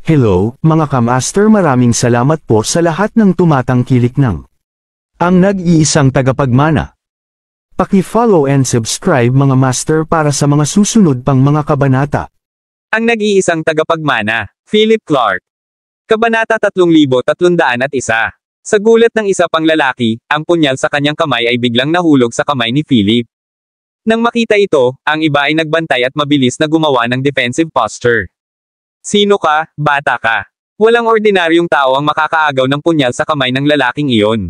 Hello, mga kamaster, maraming salamat po sa lahat ng tumatangkilik ng ang nag-iisang tagapagmana. Paki-follow and subscribe mga master para sa mga susunod pang mga kabanata. Ang nag-iisang tagapagmana, Philip Clark. Kabanata 3301. Sa gulat ng isa pang lalaki, ang punyal sa kanyang kamay ay biglang nahulog sa kamay ni Philip. Nang makita ito, ang iba ay nagbantay at mabilis na gumawa ng defensive posture. Sino ka, bata ka? Walang ordinaryong tao ang makakaagaw ng punyal sa kamay ng lalaking iyon.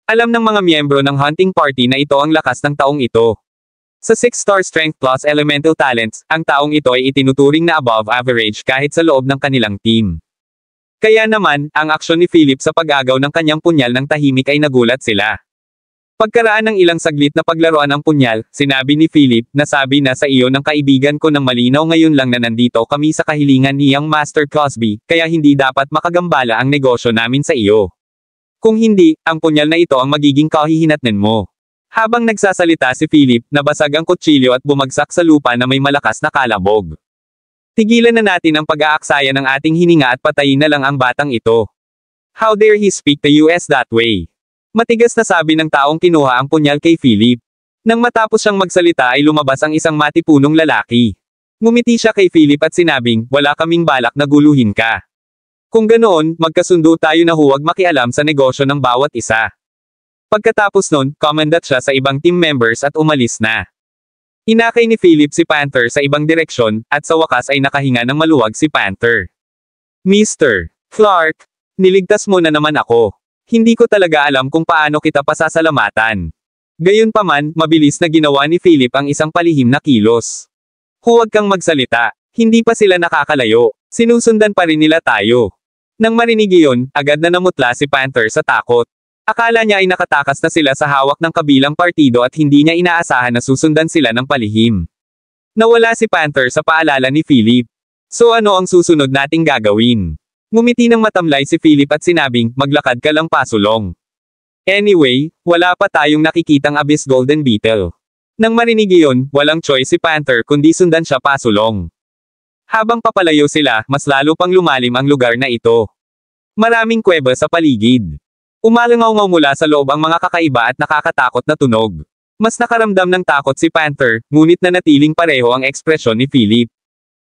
Alam ng mga miyembro ng hunting party na ito ang lakas ng taong ito. Sa 6-star strength plus elemental talents, ang taong ito ay itinuturing na above average kahit sa loob ng kanilang team. Kaya naman, ang aksyon ni Philip sa pag-agaw ng kanyang punyal ng tahimik ay nagulat sila. Pagkaraan ng ilang saglit na paglaruan ang punyal, sinabi ni Philip, nasabi na sa iyo ng kaibigan ko ng malinaw ngayon lang na nandito kami sa kahilingan ni Young Master Cosby, kaya hindi dapat makagambala ang negosyo namin sa iyo. Kung hindi, ang punyal na ito ang magiging kahihinatnan mo. Habang nagsasalita si Philip, nabasag ang kutsilyo at bumagsak sa lupa na may malakas na kalabog. Tigilan na natin ang pag-aaksaya ng ating hininga at patayin na lang ang batang ito. How dare he speak to us that way? Matigas na sabi ng taong kinuha ang punyal kay Philip. Nang matapos siyang magsalita ay lumabas ang isang matipunong lalaki. Ngumiti siya kay Philip at sinabing, wala kaming balak na guluhin ka. Kung ganoon, magkasundo tayo na huwag makialam sa negosyo ng bawat isa. Pagkatapos nun, commandant siya sa ibang team members at umalis na. Inakay ni Philip si Panther sa ibang direksyon, at sa wakas ay nakahinga ng maluwag si Panther. Mr. Clark, niligtas mo na naman ako. Hindi ko talaga alam kung paano kita pasasalamatan. Gayunpaman, mabilis na ginawa ni Philip ang isang palihim na kilos. Huwag kang magsalita, hindi pa sila nakakalayo, sinusundan pa rin nila tayo. Nang marinig iyon, agad na namutla si Panther sa takot. Akala niya ay nakatakas na sila sa hawak ng kabilang partido at hindi niya inaasahan na susundan sila ng palihim. Nawala si Panther sa paalala ni Philip. So ano ang susunod nating gagawin? Ngumiti ng matamlay si Philip at sinabing, maglakad ka lang pasulong. Anyway, wala pa tayong nakikitang Abyss Golden Beetle. Nang marinig iyon, walang choice si Panther kundi sundan siya pasulong. Habang papalayo sila, mas lalo pang lumalim ang lugar na ito. Maraming kuweba sa paligid. Umalangaw-ngaw mula sa loob ang mga kakaiba at nakakatakot na tunog. Mas nakaramdam ng takot si Panther, ngunit nanatiling pareho ang ekspresyon ni Philip.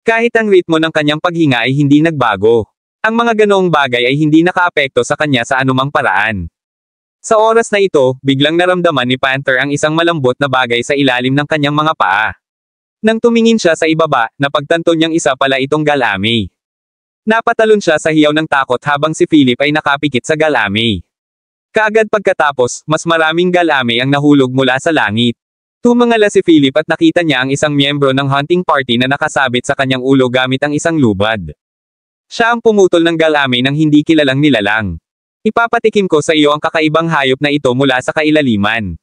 Kahit ang ritmo ng kanyang paghinga ay hindi nagbago. Ang mga ganoong bagay ay hindi nakaapekto sa kanya sa anumang paraan. Sa oras na ito, biglang naramdaman ni Panther ang isang malambot na bagay sa ilalim ng kanyang mga paa. Nang tumingin siya sa ibaba, napagtanto niyang isa pala itong galame. Napatalon siya sa hiyaw ng takot habang si Philip ay nakapikit sa galame. Kaagad pagkatapos, mas maraming galame ang nahulog mula sa langit. Tumangala si Philip at nakita niya ang isang miyembro ng hunting party na nakasabit sa kanyang ulo gamit ang isang lubad. Siya ang pumutol ng galame ng hindi kilalang nilalang. Ipapatikim ko sa iyo ang kakaibang hayop na ito mula sa kailaliman.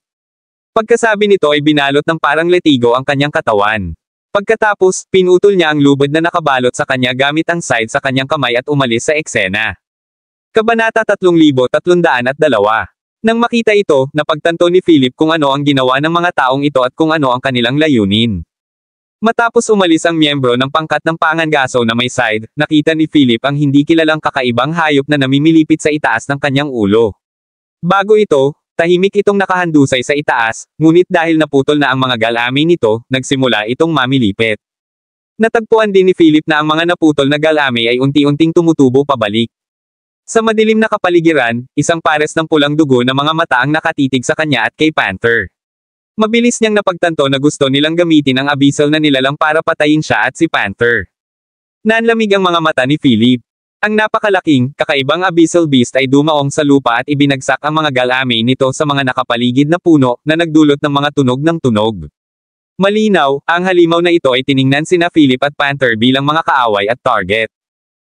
Pagkasabi nito ay binalot ng parang letigo ang kanyang katawan. Pagkatapos, pinutol niya ang lubad na nakabalot sa kanya gamit ang side sa kanyang kamay at umalis sa eksena. Kabanata 3302. Nang makita ito, napagtanto ni Philip kung ano ang ginawa ng mga taong ito at kung ano ang kanilang layunin. Matapos umalis ang miyembro ng pangkat ng pangangaso na may side, nakita ni Philip ang hindi kilalang kakaibang hayop na namimilipit sa itaas ng kanyang ulo. Bago ito, tahimik itong nakahandusay sa itaas, ngunit dahil naputol na ang mga galame nito, nagsimula itong mamilipit. Natagpuan din ni Philip na ang mga naputol na galame ay unti-unting tumutubo pabalik. Sa madilim na kapaligiran, isang pares ng pulang dugo na mga mata ang nakatitig sa kanya at kay Panther. Mabilis niyang napagtanto na gusto nilang gamitin ang abyssal na nilalang para patayin siya at si Panther. Nanlamig ang mga mata ni Philip. Ang napakalaking, kakaibang abyssal beast ay dumaong sa lupa at ibinagsak ang mga galame nito sa mga nakapaligid na puno na nagdulot ng mga tunog ng tunog. Malinaw, ang halimaw na ito ay tiningnan sina Philip at Panther bilang mga kaaway at target.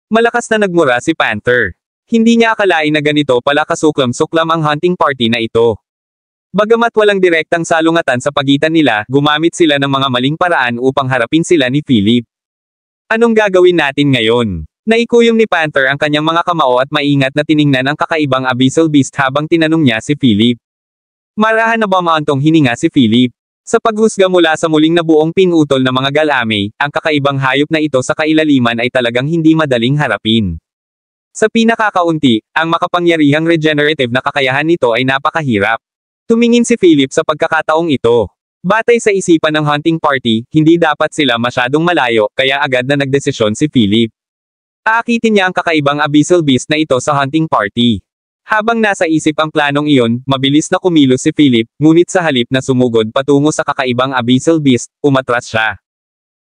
Malakas na nagmura si Panther. Hindi niya akalain na ganito pala kasuklam-suklam ang hunting party na ito. Bagamat walang direktang salungatan sa pagitan nila, gumamit sila ng mga maling paraan upang harapin sila ni Philip. Anong gagawin natin ngayon? Naikuyom ni Panther ang kanyang mga kamao at maingat na tiningnan ang kakaibang abyssal beast habang tinanong niya si Philip. Marahan na ba maantong hininga si Philip? Sa paghusga mula sa muling nabuong pinutol na mga galame, ang kakaibang hayop na ito sa kailaliman ay talagang hindi madaling harapin. Sa pinakakaunti, ang makapangyarihang regenerative na kakayahan nito ay napakahirap. Tumingin si Philip sa pagkakataong ito. Batay sa isipan ng hunting party, hindi dapat sila masyadong malayo, kaya agad na nagdesisyon si Philip. Aakitin niya ang kakaibang abyssal beast na ito sa hunting party. Habang nasa isip ang planong iyon, mabilis na kumilos si Philip, ngunit sa halip na sumugod patungo sa kakaibang abyssal beast, umatras siya.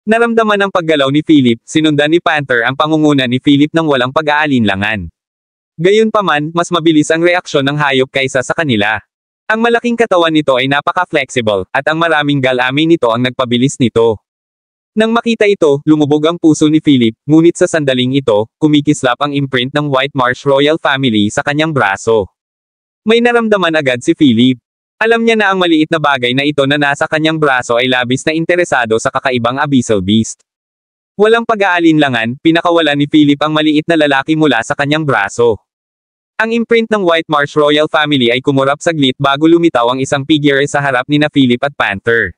Naramdaman ng paggalaw ni Philip, sinundan ni Panther ang pangunguna ni Philip ng walang pag-aalinlangan. Gayunpaman, mas mabilis ang reaksyon ng hayop kaysa sa kanila. Ang malaking katawan nito ay napaka-flexible, at ang maraming galame nito ang nagpabilis nito. Nang makita ito, lumubog ang puso ni Philip, ngunit sa sandaling ito, kumikislap ang imprint ng White Marsh Royal Family sa kanyang braso. May naramdaman agad si Philip. Alam niya na ang maliit na bagay na ito na nasa kanyang braso ay labis na interesado sa kakaibang abyssal beast. Walang pag-aalinlangan, pinakawalan ni Philip ang maliit na lalaki mula sa kanyang braso. Ang imprint ng White Marsh Royal Family ay kumurap saglit bago lumitaw ang isang figure sa harap ni na Philip at Panther.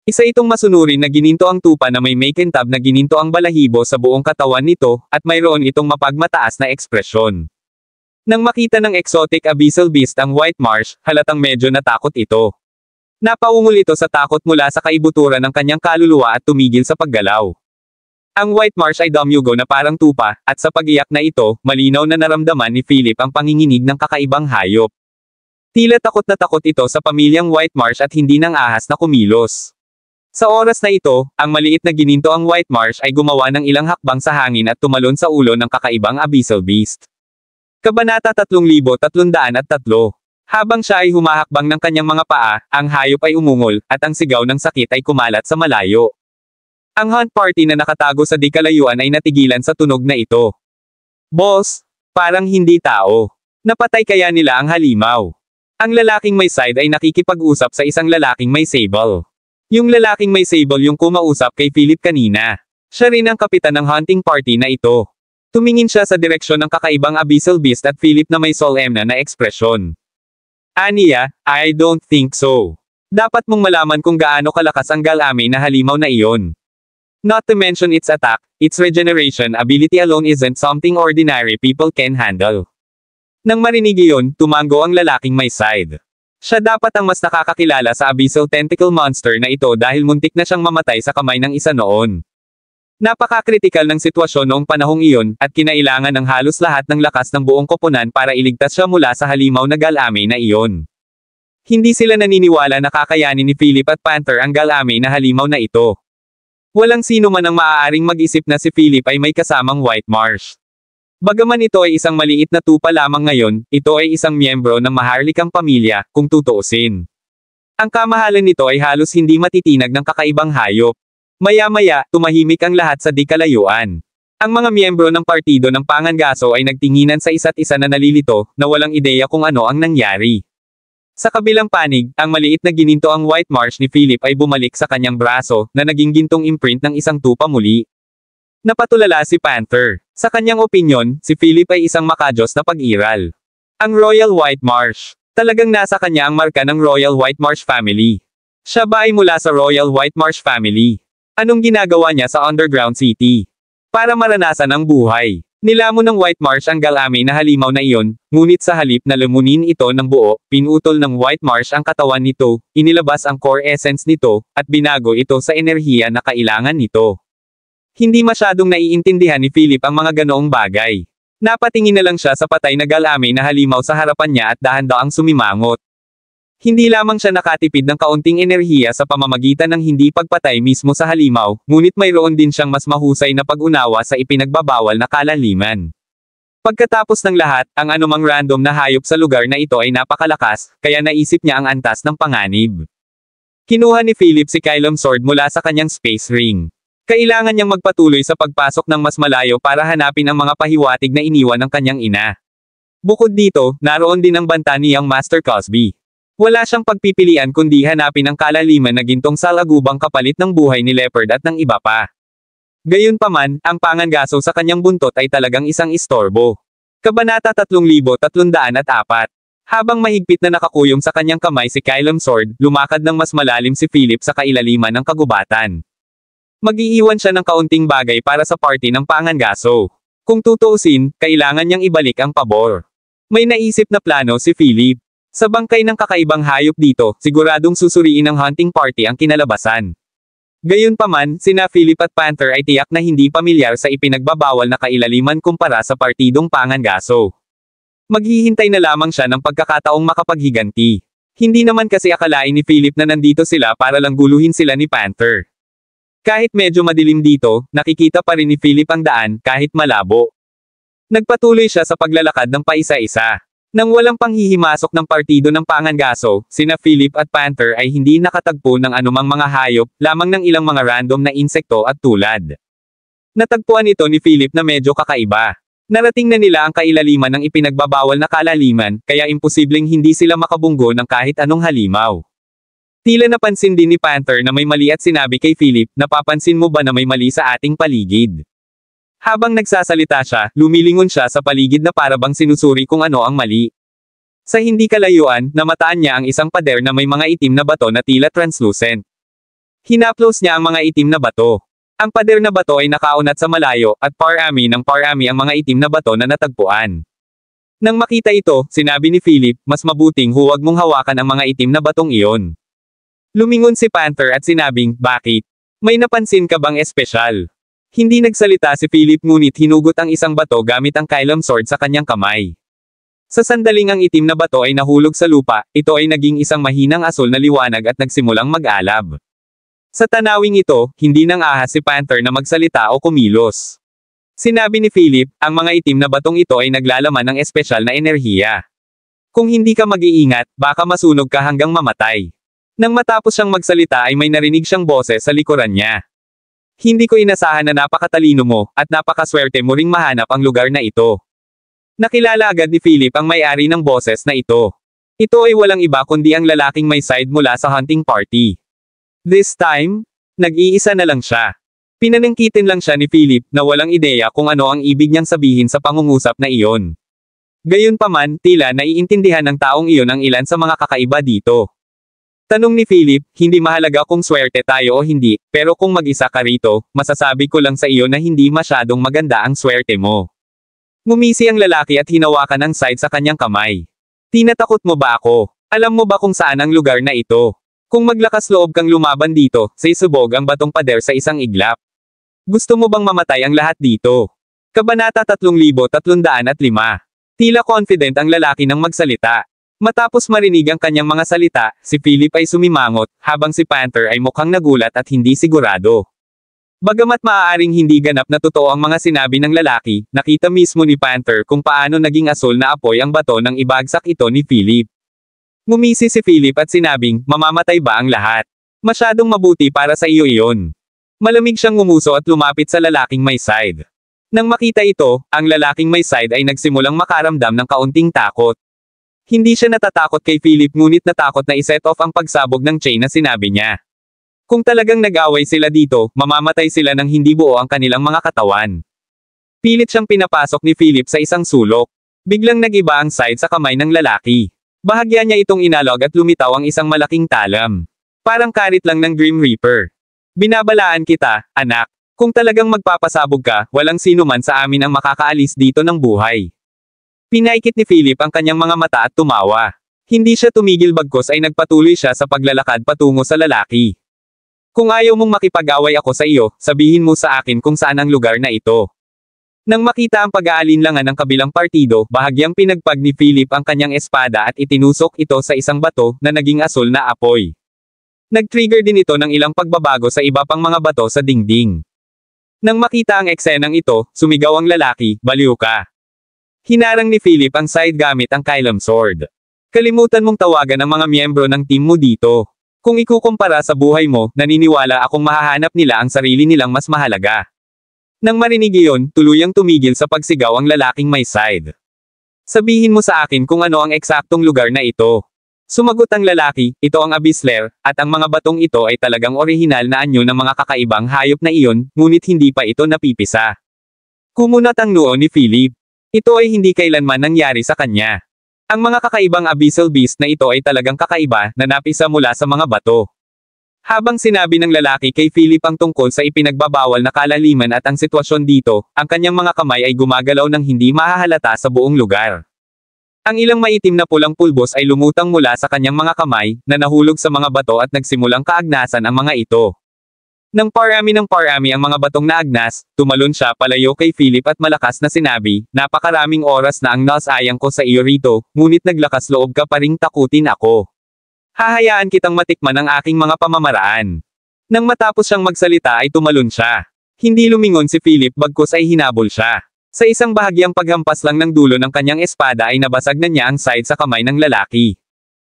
Isa itong masunurin na gininto ang tupa na may makintab na gininto ang balahibo sa buong katawan nito, at mayroon itong mapagmataas na ekspresyon. Nang makita ng exotic abyssal beast ang White Marsh, halatang medyo natakot ito. Napaungol ito sa takot mula sa kaibuturan ng kanyang kaluluwa at tumigil sa paggalaw. Ang White Marsh ay damyugo na parang tupa, at sa pag-iyak na ito, malinaw na naramdaman ni Philip ang panginginig ng kakaibang hayop. Tila takot na takot ito sa pamilyang White Marsh at hindi nang ahas na kumilos. Sa oras na ito, ang maliit na gininto ang White Marsh ay gumawa ng ilang hakbang sa hangin at tumalon sa ulo ng kakaibang abyssal beast. Kabanata 3303. Habang siya ay humahakbang ng kanyang mga paa, ang hayop ay umungol, at ang sigaw ng sakit ay kumalat sa malayo. Ang hunt party na nakatago sa di kalayuan ay natigilan sa tunog na ito. Boss, parang hindi tao. Napatay kaya nila ang halimaw. Ang lalaking may side ay nakikipag-usap sa isang lalaking may sable. Yung lalaking may sable yung kumausap kay Philip kanina. Siya rin ang kapitan ng hunting party na ito. Tumingin siya sa direksyon ng kakaibang abyssal beast at Philip na may solemn na ekspresyon. Aniya, I don't think so. Dapat mong malaman kung gaano kalakas ang galame na halimaw na iyon. Not to mention its attack, its regeneration ability alone isn't something ordinary people can handle. Nang marinig iyon, tumango ang lalaking may side. Siya dapat ang mas nakakakilala sa abyssal tentacle monster na ito dahil muntik na siyang mamatay sa kamay ng isa noon. Napaka-kritikal ng sitwasyon noong panahong iyon, at kinailangan ng halos lahat ng lakas ng buong koponan para iligtas siya mula sa halimaw na galame na iyon. Hindi sila naniniwala na kakayanin ni Philip at Panther ang galame na halimaw na ito. Walang sino man ang maaaring mag-isip na si Philip ay may kasamang White Marsh. Bagaman ito ay isang maliit na tupa lamang ngayon, ito ay isang miyembro ng maharlikang pamilya, kung tutuusin. Ang kamahalan nito ay halos hindi matitinag ng kakaibang hayop. Maya-maya, tumahimik ang lahat sa di kalayuan. Ang mga miyembro ng partido ng Pangangaso ay nagtinginan sa isa't isa na nalilito, na walang ideya kung ano ang nangyari. Sa kabilang panig, ang maliit na gininto ang White Marsh ni Philip ay bumalik sa kanyang braso, na naging gintong imprint ng isang tupa muli. Napatulala si Panther. Sa kanyang opinyon, si Philip ay isang makajos na pag-iral. Ang Royal White Marsh. Talagang nasa kanya ang marka ng Royal White Marsh family. Siya ba ay mula sa Royal White Marsh family? Anong ginagawa niya sa Underground City? Para maranasan ang buhay. Nilamon ng White Marsh ang galame na halimaw na iyon, ngunit sa halip na lumunin ito ng buo, pinutol ng White Marsh ang katawan nito, inilabas ang core essence nito, at binago ito sa enerhiya na kailangan nito. Hindi masyadong naiintindihan ni Philip ang mga ganoong bagay. Napatingin na lang siya sa patay na galame na halimaw sa harapan niya at dahan-daang sumimangot. Hindi lamang siya nakatipid ng kaunting enerhiya sa pamamagitan ng hindi pagpatay mismo sa halimaw, ngunit mayroon din siyang mas mahusay na pag-unawa sa ipinagbabawal na kalaliman. Pagkatapos ng lahat, ang anumang random na hayop sa lugar na ito ay napakalakas, kaya naisip niya ang antas ng panganib. Kinuha ni Philip si Kylom Sword mula sa kanyang space ring. Kailangan niyang magpatuloy sa pagpasok ng mas malayo para hanapin ang mga pahiwatig na iniwan ng kanyang ina. Bukod dito, naroon din ang banta niyang Master Cosby. Wala siyang pagpipilian kundi hanapin ang kalaliman na gintong salagubang kapalit ng buhay ni Leopard at ng iba pa. Gayunpaman, ang pangangaso sa kanyang buntot ay talagang isang istorbo. Kabanata 3304. Habang mahigpit na nakakuyom sa kanyang kamay si Kylum Sword, lumakad ng mas malalim si Philip sa kailaliman ng kagubatan. Mag-iiwan siya ng kaunting bagay para sa party ng pangangaso. Kung tutuusin, kailangan niyang ibalik ang pabor. May naisip na plano si Philip. Sa bangkay ng kakaibang hayop dito, siguradong susuriin ng hunting party ang kinalabasan. Gayunpaman, sina Philip at Panther ay tiyak na hindi pamilyar sa ipinagbabawal na kailaliman kumpara sa partidong pangangaso. Maghihintay na lamang siya ng pagkakataong makapaghiganti. Hindi naman kasi akalain ni Philip na nandito sila para lang guluhin sila ni Panther. Kahit medyo madilim dito, nakikita pa rin ni Philip ang daan, kahit malabo. Nagpatuloy siya sa paglalakad ng paisa-isa. Nang walang panghihimasok ng partido ng pangangaso, sina Philip at Panther ay hindi nakatagpo ng anumang mga hayop, lamang ng ilang mga random na insekto at tulad. Natagpuan ito ni Philip na medyo kakaiba. Narating na nila ang kailaliman ng ipinagbabawal na kalaliman, kaya imposibleng hindi sila makabunggo ng kahit anong halimaw. Tila napansin din ni Panther na may mali at sinabi kay Philip, napapansin mo ba na may mali sa ating paligid? Habang nagsasalita siya, lumilingon siya sa paligid na parabang sinusuri kung ano ang mali. Sa hindi kalayuan, namataan niya ang isang pader na may mga itim na bato na tila translucent. Hinaplos niya ang mga itim na bato. Ang pader na bato ay nakaunat sa malayo, at parami ng parami ang mga itim na bato na natagpuan. Nang makita ito, sinabi ni Philip, mas mabuting huwag mong hawakan ang mga itim na batong iyon. Lumingon si Panther at sinabing, bakit? May napansin ka bang espesyal? Hindi nagsalita si Philip ngunit hinugot ang isang bato gamit ang Kylum Sword sa kanyang kamay. Sa sandaling ang itim na bato ay nahulog sa lupa, ito ay naging isang mahinang asul na liwanag at nagsimulang mag-alab. Sa tanawing ito, hindi nang ahas si Panther na magsalita o kumilos. Sinabi ni Philip, ang mga itim na batong ito ay naglalaman ng espesyal na enerhiya. Kung hindi ka mag-iingat, baka masunog ka hanggang mamatay. Nang matapos siyang magsalita ay may narinig siyang boses sa likuran niya. Hindi ko inasahan na napakatalino mo, at napakaswerte mo ring mahanap ang lugar na ito. Nakilala agad ni Philip ang may-ari ng boses na ito. Ito ay walang iba kundi ang lalaking may side mula sa hunting party. This time, nag-iisa na lang siya. Pinanangkitin lang siya ni Philip na walang ideya kung ano ang ibig niyang sabihin sa pangungusap na iyon. Gayunpaman, tila naiintindihan ng taong iyon ang ilan sa mga kakaiba dito. Tanong ni Philip, hindi mahalaga kung swerte tayo o hindi, pero kung mag-isa ka rito, masasabi ko lang sa iyo na hindi masyadong maganda ang swerte mo. Ngumisi ang lalaki at hinawakan ang side sa kanyang kamay. Tinatakot mo ba ako? Alam mo ba kung saan ang lugar na ito? Kung maglakas loob kang lumaban dito, sisubog ang batong pader sa isang iglap. Gusto mo bang mamatay ang lahat dito? Kabanata 3305. Tila confident ang lalaki nang magsalita. Matapos marinig ang kanyang mga salita, si Philip ay sumimangot, habang si Panther ay mukhang nagulat at hindi sigurado. Bagamat maaaring hindi ganap na totoo ang mga sinabi ng lalaki, nakita mismo ni Panther kung paano naging asul na apoy ang bato nang ibagsak ito ni Philip. Ngumisi si Philip at sinabing, mamamatay ba ang lahat? Masyadong mabuti para sa iyo iyon. Malamig siyang ngumuso at lumapit sa lalaking may side. Nang makita ito, ang lalaking may side ay nagsimulang makaramdam ng kaunting takot. Hindi siya natatakot kay Philip ngunit natakot na iset off ang pagsabog ng chain na sinabi niya. Kung talagang nag-away sila dito, mamamatay sila ng hindi buo ang kanilang mga katawan. Pilit siyang pinapasok ni Philip sa isang sulok. Biglang nag-iba ang side sa kamay ng lalaki. Bahagya niya itong inalog at lumitaw ang isang malaking talam. Parang karit lang ng Grim Reaper. Binabalaan kita, anak. Kung talagang magpapasabog ka, walang sino man sa amin ang makakaalis dito ng buhay. Pinaikit ni Philip ang kanyang mga mata at tumawa. Hindi siya tumigil bagkus ay nagpatuloy siya sa paglalakad patungo sa lalaki. Kung ayaw mong makipag-away ako sa iyo, sabihin mo sa akin kung saan ang lugar na ito. Nang makita ang pag-aalinlangan ng kabilang partido, bahagyang pinagpag ni Philip ang kanyang espada at itinusok ito sa isang bato na naging asul na apoy. Nag-trigger din ito ng ilang pagbabago sa iba pang mga bato sa dingding. Nang makita ang eksenang ito, sumigaw ang lalaki, baliw ka. Hinarang ni Philip ang side gamit ang Kylum Sword. Kalimutan mong tawagan ang mga miyembro ng team mo dito. Kung ikukumpara sa buhay mo, naniniwala akong mahahanap nila ang sarili nilang mas mahalaga. Nang marinig iyon, tuluyang tumigil sa pagsigaw ang lalaking may side. Sabihin mo sa akin kung ano ang eksaktong lugar na ito. Sumagot ang lalaki, ito ang Abyss Lair, at ang mga batong ito ay talagang orihinal na anyo ng mga kakaibang hayop na iyon, ngunit hindi pa ito napipisa. Kumunat ang noo ni Philip. Ito ay hindi kailanman nangyari sa kanya. Ang mga kakaibang abyssal beast na ito ay talagang kakaiba na napisa mula sa mga bato. Habang sinabi ng lalaki kay Philip ang tungkol sa ipinagbabawal na kalaliman at ang sitwasyon dito, ang kanyang mga kamay ay gumagalaw ng hindi mahahalata sa buong lugar. Ang ilang maitim na pulang pulbos ay lumutang mula sa kanyang mga kamay, na nahulog sa mga bato at nagsimulang kaagnasan ang mga ito. Nang parami ng parami ang mga batong naagnas, tumalon siya palayo kay Philip at malakas na sinabi, "Napakaraming oras na ang nasayang ko sa iyo rito, ngunit naglakas loob ka pa ring takutin ako. Hahayaan kitang matikman ang aking mga pamamaraan." Nang matapos siyang magsalita ay tumalon siya. Hindi lumingon si Philip bagkus ay hinabol siya. Sa isang bahagyang paghampas lang ng dulo ng kanyang espada ay nabasag na niya ang side sa kamay ng lalaki.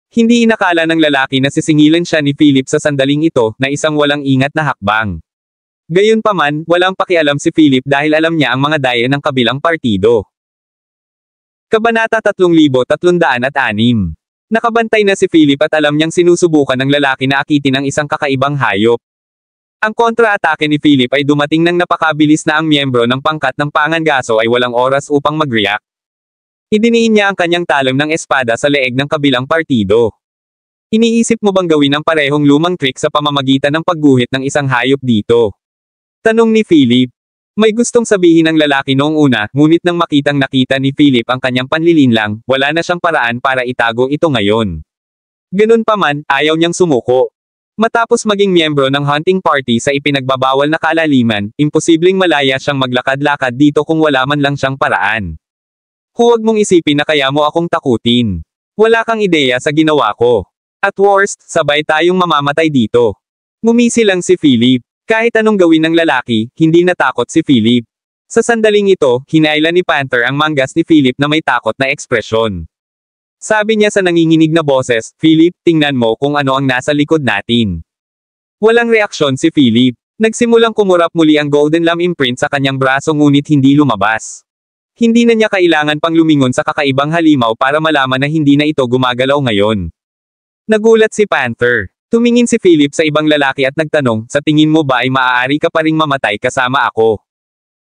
Hindi inakala ng lalaki na sisingilan siya ni Philip sa sandaling ito na isang walang ingat na hakbang. Gayunpaman, walang pakialam si Philip dahil alam niya ang mga daya ng kabilang partido. Kabanata 3306. Nakabantay na si Philip at alam niyang sinusubukan ng lalaki na akitin ang isang kakaibang hayop. Ang kontra-atake ni Philip ay dumating nang napakabilis na ang miyembro ng pangkat ng pangangaso ay walang oras upang mag-react. Idiniin niya ang kanyang talon ng espada sa leeg ng kabilang partido. Iniisip mo bang gawin ang parehong lumang trick sa pamamagitan ng pagguhit ng isang hayop dito? Tanong ni Philip. May gustong sabihin ng lalaki noong una, ngunit nang nakita ni Philip ang kanyang panlilinlang, wala na siyang paraan para itago ito ngayon. Ganun pa man, ayaw niyang sumuko. Matapos maging miyembro ng hunting party sa ipinagbabawal na kalaliman, imposibleng malaya siyang maglakad-lakad dito kung wala man lang siyang paraan. Huwag mong isipin na kaya mo akong takutin. Wala kang ideya sa ginawa ko. At worst, sabay tayong mamamatay dito. Ngumisi lang si Philip. Kahit anong gawin ng lalaki, hindi natakot si Philip. Sa sandaling ito, hinailan ni Panther ang manggas ni Philip na may takot na ekspresyon. Sabi niya sa nanginginig na boses, "Philip, tingnan mo kung ano ang nasa likod natin." Walang reaksyon si Philip. Nagsimulang kumurap muli ang Golden Lamb imprint sa kanyang braso ngunit hindi lumabas. Hindi na niya kailangan pang lumingon sa kakaibang halimaw para malaman na hindi na ito gumagalaw ngayon. Nagulat si Panther. Tumingin si Philip sa ibang lalaki at nagtanong, "Sa tingin mo ba ay maaari ka pa ring mamatay kasama ako?"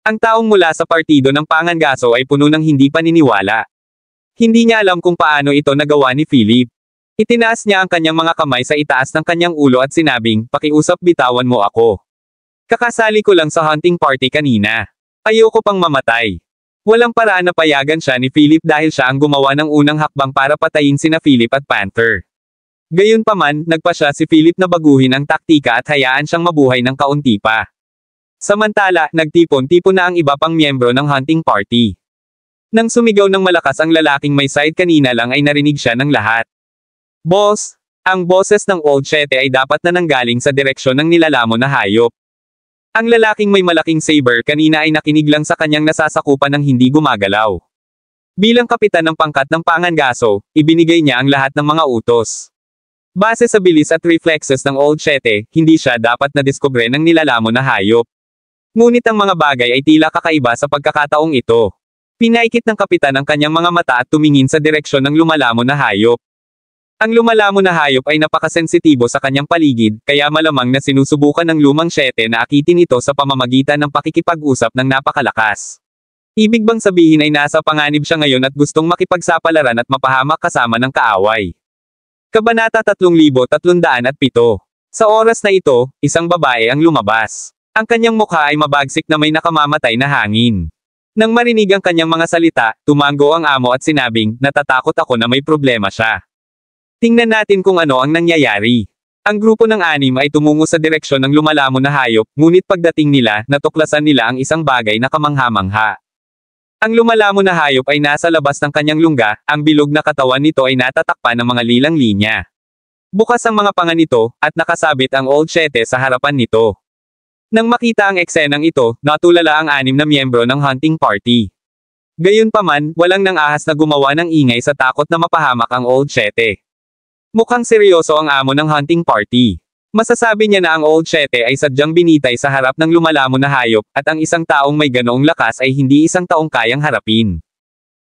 Ang taong mula sa partido ng pangangaso ay puno ng hindi paniniwala. Hindi niya alam kung paano ito nagawa ni Philip. Itinaas niya ang kanyang mga kamay sa itaas ng kanyang ulo at sinabing, "Pakiusap, bitawan mo ako. Kakasali ko lang sa hunting party kanina. Ayoko pang mamatay." Walang paraan na payagan siya ni Philip dahil siya ang gumawa ng unang hakbang para patayin sina Philip at Panther. Gayunpaman, nagpa siya si Philip na baguhin ang taktika at hayaan siyang mabuhay ng kaunti pa. Samantala, nagtipon-tipon na ang iba pang miyembro ng hunting party. Nang sumigaw ng malakas ang lalaking may side kanina lang ay narinig siya ng lahat. "Boss!" Ang boses ng Old Chete ay dapat na nanggaling sa direksyon ng nilalamon na hayop. Ang lalaking may malaking saber kanina ay nakinig lang sa kanyang nasasakupan ng hindi gumagalaw. Bilang kapitan ng pangkat ng pangangaso, ibinigay niya ang lahat ng mga utos. Base sa bilis at reflexes ng Old Chete, hindi siya dapat na diskubre ng nilalamon na hayop. Ngunit ang mga bagay ay tila kakaiba sa pagkakataong ito. Pinaikit ng kapitan ang kanyang mga mata at tumingin sa direksyon ng lumalamon na hayop. Ang lumalamon na hayop ay napakasensitibo sa kanyang paligid, kaya malamang na sinusubukan ng lumang Chete na akitin ito sa pamamagitan ng pakikipag-usap ng napakalakas. Ibig bang sabihin ay nasa panganib siya ngayon at gustong makipagsapalaran at mapahamak kasama ng kaaway. Kabanata 3307. Sa oras na ito, isang babae ang lumabas. Ang kanyang mukha ay mabagsik na may nakamamatay na hangin. Nang marinig ang kanyang mga salita, tumango ang amo at sinabing, "Natatakot ako na may problema siya. Tingnan natin kung ano ang nangyayari." Ang grupo ng anim ay tumungo sa direksyon ng lumalamon na hayop, ngunit pagdating nila, natuklasan nila ang isang bagay na kamangha-mangha. Ang lumalamon na hayop ay nasa labas ng kanyang lungga, ang bilog na katawan nito ay natatakpan ng mga lilang linya. Bukas ang mga panga nito, at nakasabit ang Old Chete sa harapan nito. Nang makita ang eksenang ito, natulala ang anim na miyembro ng hunting party. Gayunpaman, walang nang ahas na gumawa ng ingay sa takot na mapahamak ang Old Chete. Mukhang seryoso ang amo ng hunting party. Masasabi niya na ang Old Chete ay sadyang binitay sa harap ng lumalamon na hayop, at ang isang taong may ganoong lakas ay hindi isang taong kayang harapin.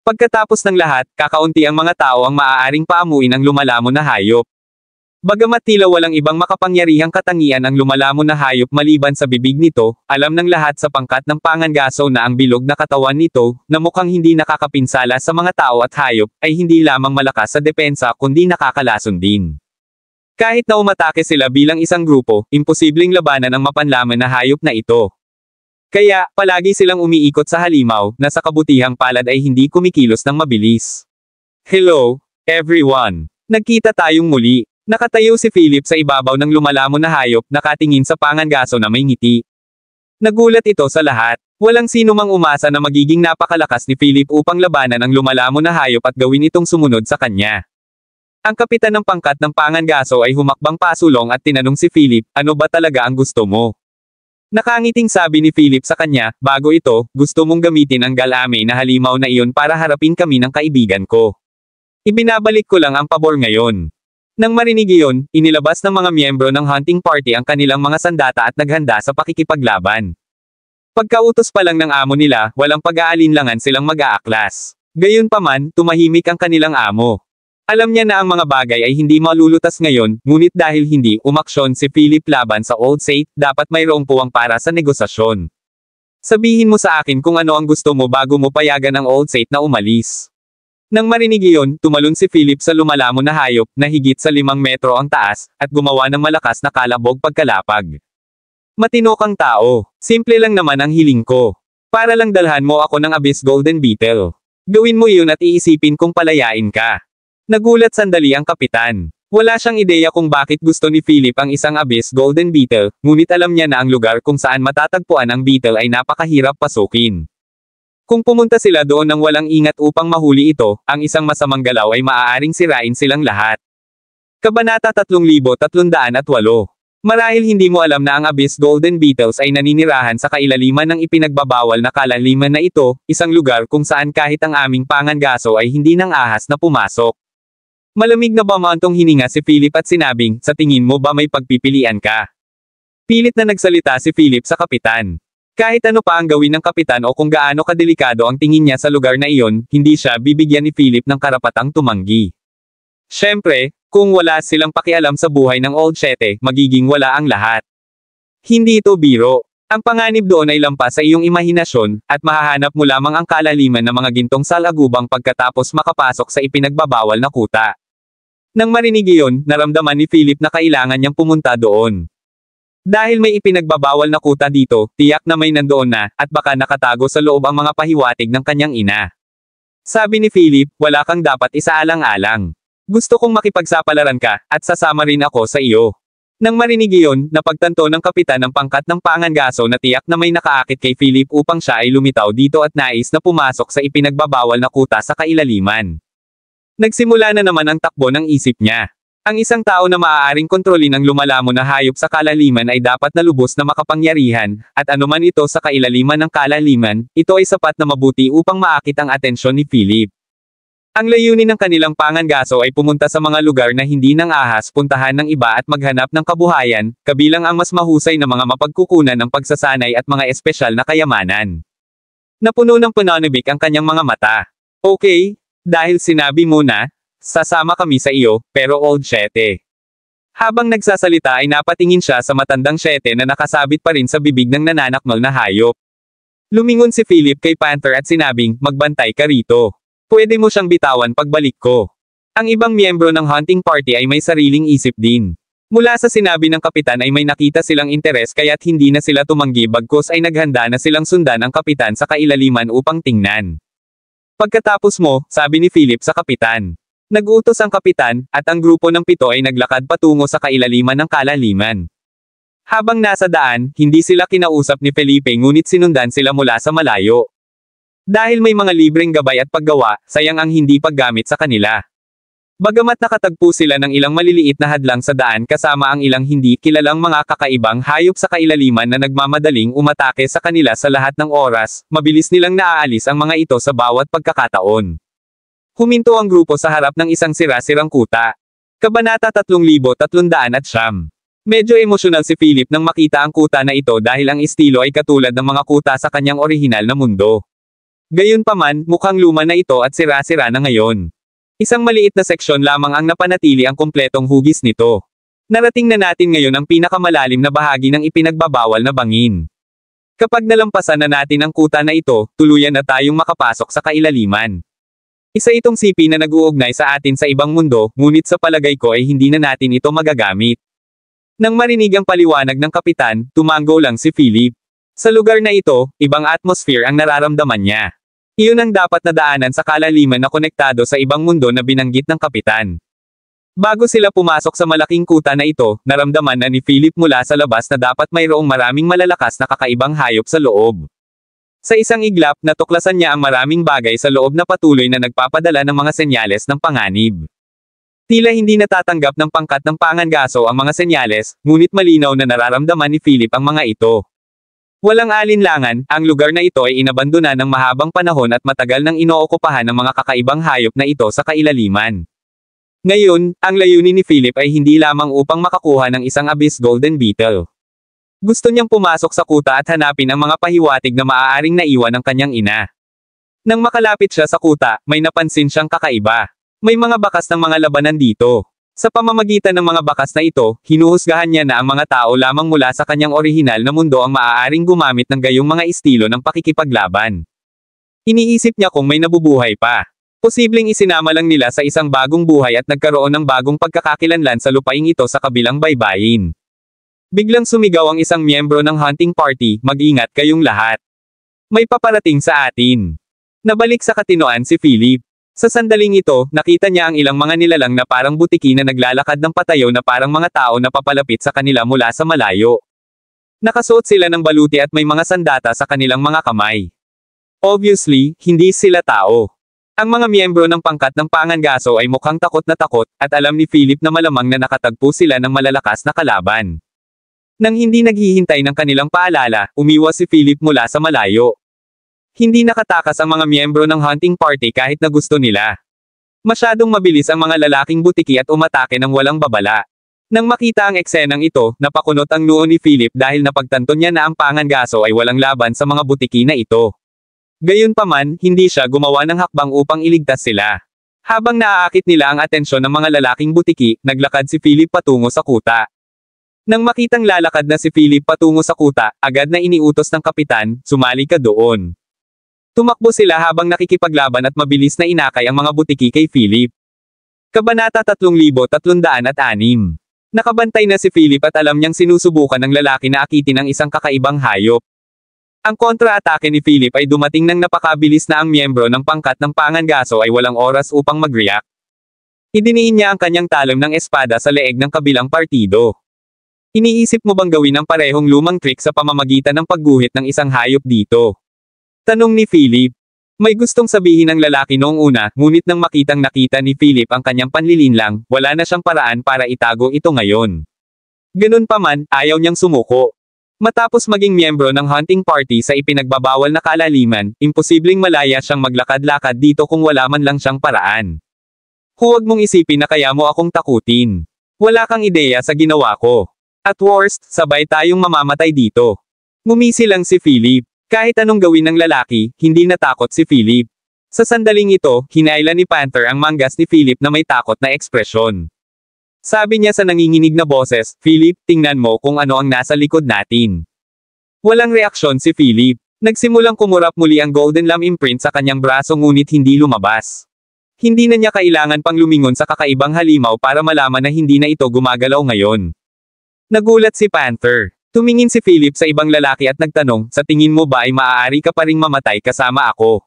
Pagkatapos ng lahat, kakaunti ang mga tao ang maaaring paamuin ang lumalamon na hayop. Bagamat tila walang ibang makapangyarihang katangian ang lumalamon na hayop maliban sa bibig nito, alam ng lahat sa pangkat ng pangangaso na ang bilog na katawan nito, na mukhang hindi nakakapinsala sa mga tao at hayop, ay hindi lamang malakas sa depensa kundi nakakalason din. Kahit na umatake sila bilang isang grupo, imposibleng labanan ang mapanlaman na hayop na ito. Kaya, palagi silang umiikot sa halimaw, na sa kabutihang palad ay hindi kumikilos ng mabilis. Hello, everyone! Nagkita tayong muli. Nakatayo si Philip sa ibabaw ng lumalamon na hayop, nakatingin sa pangangaso na may ngiti. Nagulat ito sa lahat. Walang sino mang umasa na magiging napakalakas ni Philip upang labanan ang lumalamon na hayop at gawin itong sumunod sa kanya. Ang kapitan ng pangkat ng pangangaso ay humakbang pasulong at tinanong si Philip, ano ba talaga ang gusto mo? Nakangiting sabi ni Philip sa kanya, bago ito, gusto mong gamitin ang galame na halimaw na iyon para harapin kami ng kaibigan ko. Ibinabalik ko lang ang pabor ngayon. Nang marinig iyon, inilabas ng mga miyembro ng hunting party ang kanilang mga sandata at naghanda sa pakikipaglaban. Pagkautos pa lang ng amo nila, walang pag-aalinlangan silang mag-aaklas. Gayunpaman, tumahimik ang kanilang amo. Alam niya na ang mga bagay ay hindi malulutas ngayon, ngunit dahil hindi umaksyon si Philip laban sa Old Saint, dapat mayroong puwang para sa negosasyon. Sabihin mo sa akin kung ano ang gusto mo bago mo payagan ang Old Saint na umalis. Nang marinig iyon, tumalon si Philip sa lumalamon na hayop, na higit sa 5 metro ang taas, at gumawa ng malakas na kalabog pagkalapag. Matino kang tao. Simple lang naman ang hiling ko. Para lang dalhan mo ako ng Abyss Golden Beetle. Gawin mo iyon at iisipin kung palayain ka. Nagulat sandali ang kapitan. Wala siyang ideya kung bakit gusto ni Philip ang isang Abyss Golden Beetle, ngunit alam niya na ang lugar kung saan matatagpuan ang beetle ay napakahirap pasukin. Kung pumunta sila doon ng walang ingat upang mahuli ito, ang isang masamang galaw ay maaaring sirain silang lahat. Kabanata 3308. Marahil hindi mo alam na ang Abyss Golden Beetles ay naninirahan sa kailaliman ng ipinagbabawal na kalaliman na ito, isang lugar kung saan kahit ang aming pangangaso ay hindi nang ahas na pumasok. Malamig na bamantong hininga si Philip at sinabing, sa tingin mo ba may pagpipilian ka? Pilit na nagsalita si Philip sa kapitan. Kahit ano pa ang gawin ng kapitan o kung gaano kadelikado ang tingin niya sa lugar na iyon, hindi siya bibigyan ni Philip ng karapatang tumanggi. Siyempre, kung wala silang pakialam sa buhay ng Old Sete, magiging wala ang lahat. Hindi ito biro. Ang panganib doon ay lampas sa iyong imahinasyon, at mahahanap mo lamang ang kalaliman ng mga gintong salagubang pagkatapos makapasok sa ipinagbabawal na kuta. Nang marinig iyon, naramdaman ni Philip na kailangan niyang pumunta doon. Dahil may ipinagbabawal na kuta dito, tiyak na may nandoon na, at baka nakatago sa loob ang mga pahiwatig ng kanyang ina. Sabi ni Philip, wala kang dapat isaalang-alang. Gusto kong makipagsapalaran ka, at sasama rin ako sa iyo. Nang marinig iyon, napagtanto ng kapitan ng pangkat ng pangangaso na tiyak na may nakaakit kay Philip upang siya ay lumitaw dito at nais na pumasok sa ipinagbabawal na kuta sa kailaliman. Nagsimula na naman ang takbo ng isip niya. Ang isang tao na maaaring kontrolin ang lumalamon na hayop sa kalaliman ay dapat na lubos na makapangyarihan, at anuman ito sa kailaliman ng kalaliman, ito ay sapat na mabuti upang maakit ang atensyon ni Philip. Ang layunin ng kanilang pangangaso ay pumunta sa mga lugar na hindi nang ahas puntahan ng iba at maghanap ng kabuhayan, kabilang ang mas mahusay na mga mapagkukunan ng pagsasanay at mga espesyal na kayamanan. Napuno ng pananabik ang kanyang mga mata. Okay, dahil sinabi mo na, sasama kami sa iyo, pero Old Sete. Habang nagsasalita ay napatingin siya sa matandang Sete na nakasabit pa rin sa bibig ng nananakmal na hayop. Lumingon si Philip kay Panther at sinabing, magbantay ka rito. Pwede mo siyang bitawan pagbalik ko. Ang ibang miyembro ng hunting party ay may sariling isip din. Mula sa sinabi ng kapitan ay may nakita silang interes kaya't hindi na sila tumanggi bagkus ay naghanda na silang sundan ang kapitan sa kailaliman upang tingnan. Pagkatapos mo, sabi ni Philip sa kapitan. Nag-utos ang kapitan, at ang grupo ng 7 ay naglakad patungo sa kailaliman ng kalaliman. Habang nasa daan, hindi sila kinausap ni Felipe ngunit sinundan sila mula sa malayo. Dahil may mga libreng gabay at paggawa, sayang ang hindi paggamit sa kanila. Bagamat nakatagpo sila ng ilang maliliit na hadlang sa daan kasama ang ilang hindi kilalang mga kakaibang hayop sa kailaliman na nagmamadaling umatake sa kanila sa lahat ng oras, mabilis nilang naaalis ang mga ito sa bawat pagkakataon. Huminto ang grupo sa harap ng isang sira-sirang kuta. Kabanata 3309. Medyo emosyonal si Philip nang makita ang kuta na ito dahil ang estilo ay katulad ng mga kuta sa kanyang orihinal na mundo. Gayunpaman, mukhang luma na ito at sira-sira na ngayon. Isang maliit na seksyon lamang ang napanatili ang kumpletong hugis nito. Narating na natin ngayon ang pinakamalalim na bahagi ng ipinagbabawal na bangin. Kapag nalampasan na natin ang kuta na ito, tuluyan na tayong makapasok sa kailaliman. Isa itong sipi na nag-uugnay sa atin sa ibang mundo, ngunit sa palagay ko ay hindi na natin ito magagamit. Nang marinig ang paliwanag ng kapitan, tumango lang si Philip. Sa lugar na ito, ibang atmosphere ang nararamdaman niya. Iyon ang dapat na daanan sa kalaliman na konektado sa ibang mundo na binanggit ng kapitan. Bago sila pumasok sa malaking kuta na ito, naramdaman na ni Philip mula sa labas na dapat mayroong maraming malalakas na kakaibang hayop sa loob. Sa isang iglap, natuklasan niya ang maraming bagay sa loob na patuloy na nagpapadala ng mga senyales ng panganib. Tila hindi natatanggap ng pangkat ng pangangaso ang mga senyales, ngunit malinaw na nararamdaman ni Philip ang mga ito. Walang alinlangan, ang lugar na ito ay inabandona ng mahabang panahon at matagal nang inookupahan ng mga kakaibang hayop na ito sa kailaliman. Ngayon, ang layunin ni Philip ay hindi lamang upang makakuha ng isang abyss golden beetle. Gusto niyang pumasok sa kuta at hanapin ang mga pahiwatig na maaaring naiwan ng kanyang ina. Nang makalapit siya sa kuta, may napansin siyang kakaiba. May mga bakas ng mga labanan dito. Sa pamamagitan ng mga bakas na ito, hinuhusgahan niya na ang mga tao lamang mula sa kanyang orihinal na mundo ang maaaring gumamit ng gayong mga estilo ng pakikipaglaban. Iniisip niya kung may nabubuhay pa. Posibleng isinama lang nila sa isang bagong buhay at nagkaroon ng bagong pagkakakilanlan sa lupaing ito sa kabilang baybayin. Biglang sumigaw ang isang miyembro ng hunting party, mag-ingat kayong lahat. May paparating sa atin. Nabalik sa katinoan si Philip. Sa sandaling ito, nakita niya ang ilang mga nilalang na parang butiki na naglalakad ng patayo na parang mga tao na papalapit sa kanila mula sa malayo. Nakasuot sila ng baluti at may mga sandata sa kanilang mga kamay. Obviously, hindi sila tao. Ang mga miyembro ng pangkat ng pangangaso ay mukhang takot at alam ni Philip na malamang na nakatagpo sila ng malalakas na kalaban. Nang hindi naghihintay ng kanilang paalala, umiwas si Philip mula sa malayo. Hindi nakatakas ang mga miyembro ng hunting party kahit na gusto nila. Masyadong mabilis ang mga lalaking butiki at umatake ng walang babala. Nang makita ang eksenang ito, napakunot ang noo ni Philip dahil napagtanto niya na ang pangangaso ay walang laban sa mga butiki na ito. Gayunpaman, hindi siya gumawa ng hakbang upang iligtas sila. Habang naaakit nila ang atensyon ng mga lalaking butiki, naglakad si Philip patungo sa kuta. Nang makitang lalakad na si Philip patungo sa kuta, agad na iniutos ng kapitan, sumali ka doon. Tumakbo sila habang nakikipaglaban at mabilis na inakay ang mga butiki kay Philip. Kabanata 3306. Nakabantay na si Philip at alam niyang sinusubukan ng lalaki na akitin ang isang kakaibang hayop. Ang kontra-atake ni Philip ay dumating nang napakabilis na ang miyembro ng pangkat ng pangangaso ay walang oras upang mag-react. Idiniin niya ang kanyang talon ng espada sa leeg ng kabilang partido. Iniisip mo bang gawin ang parehong lumang trick sa pamamagitan ng pagguhit ng isang hayop dito? Tanong ni Philip. May gustong sabihin ng lalaki noong una, ngunit nang makitang nakita ni Philip ang kanyang panlilinlang, wala na siyang paraan para itago ito ngayon. Ganun pa man, ayaw niyang sumuko. Matapos maging miyembro ng hunting party sa ipinagbabawal na kalaliman, imposibleng malaya siyang maglakad-lakad dito kung wala man lang siyang paraan. Huwag mong isipin na kaya mo akong takutin. Wala kang ideya sa ginawa ko. At worst, sabay tayong mamamatay dito. Ngumisi lang si Philip. Kahit anong gawin ng lalaki, hindi natakot si Philip. Sa sandaling ito, hinailan ni Panther ang manggas ni Philip na may takot na ekspresyon. Sabi niya sa nanginginig na boses, Philip, tingnan mo kung ano ang nasa likod natin. Walang reaksyon si Philip. Nagsimulang kumurap muli ang Golden Lamb imprint sa kanyang braso ngunit hindi lumabas. Hindi na niya kailangan pang lumingon sa kakaibang halimaw para malaman na hindi na ito gumagalaw ngayon. Nagulat si Panther. Tumingin si Philip sa ibang lalaki at nagtanong, sa tingin mo ba ay maaari ka pa ring mamatay kasama ako?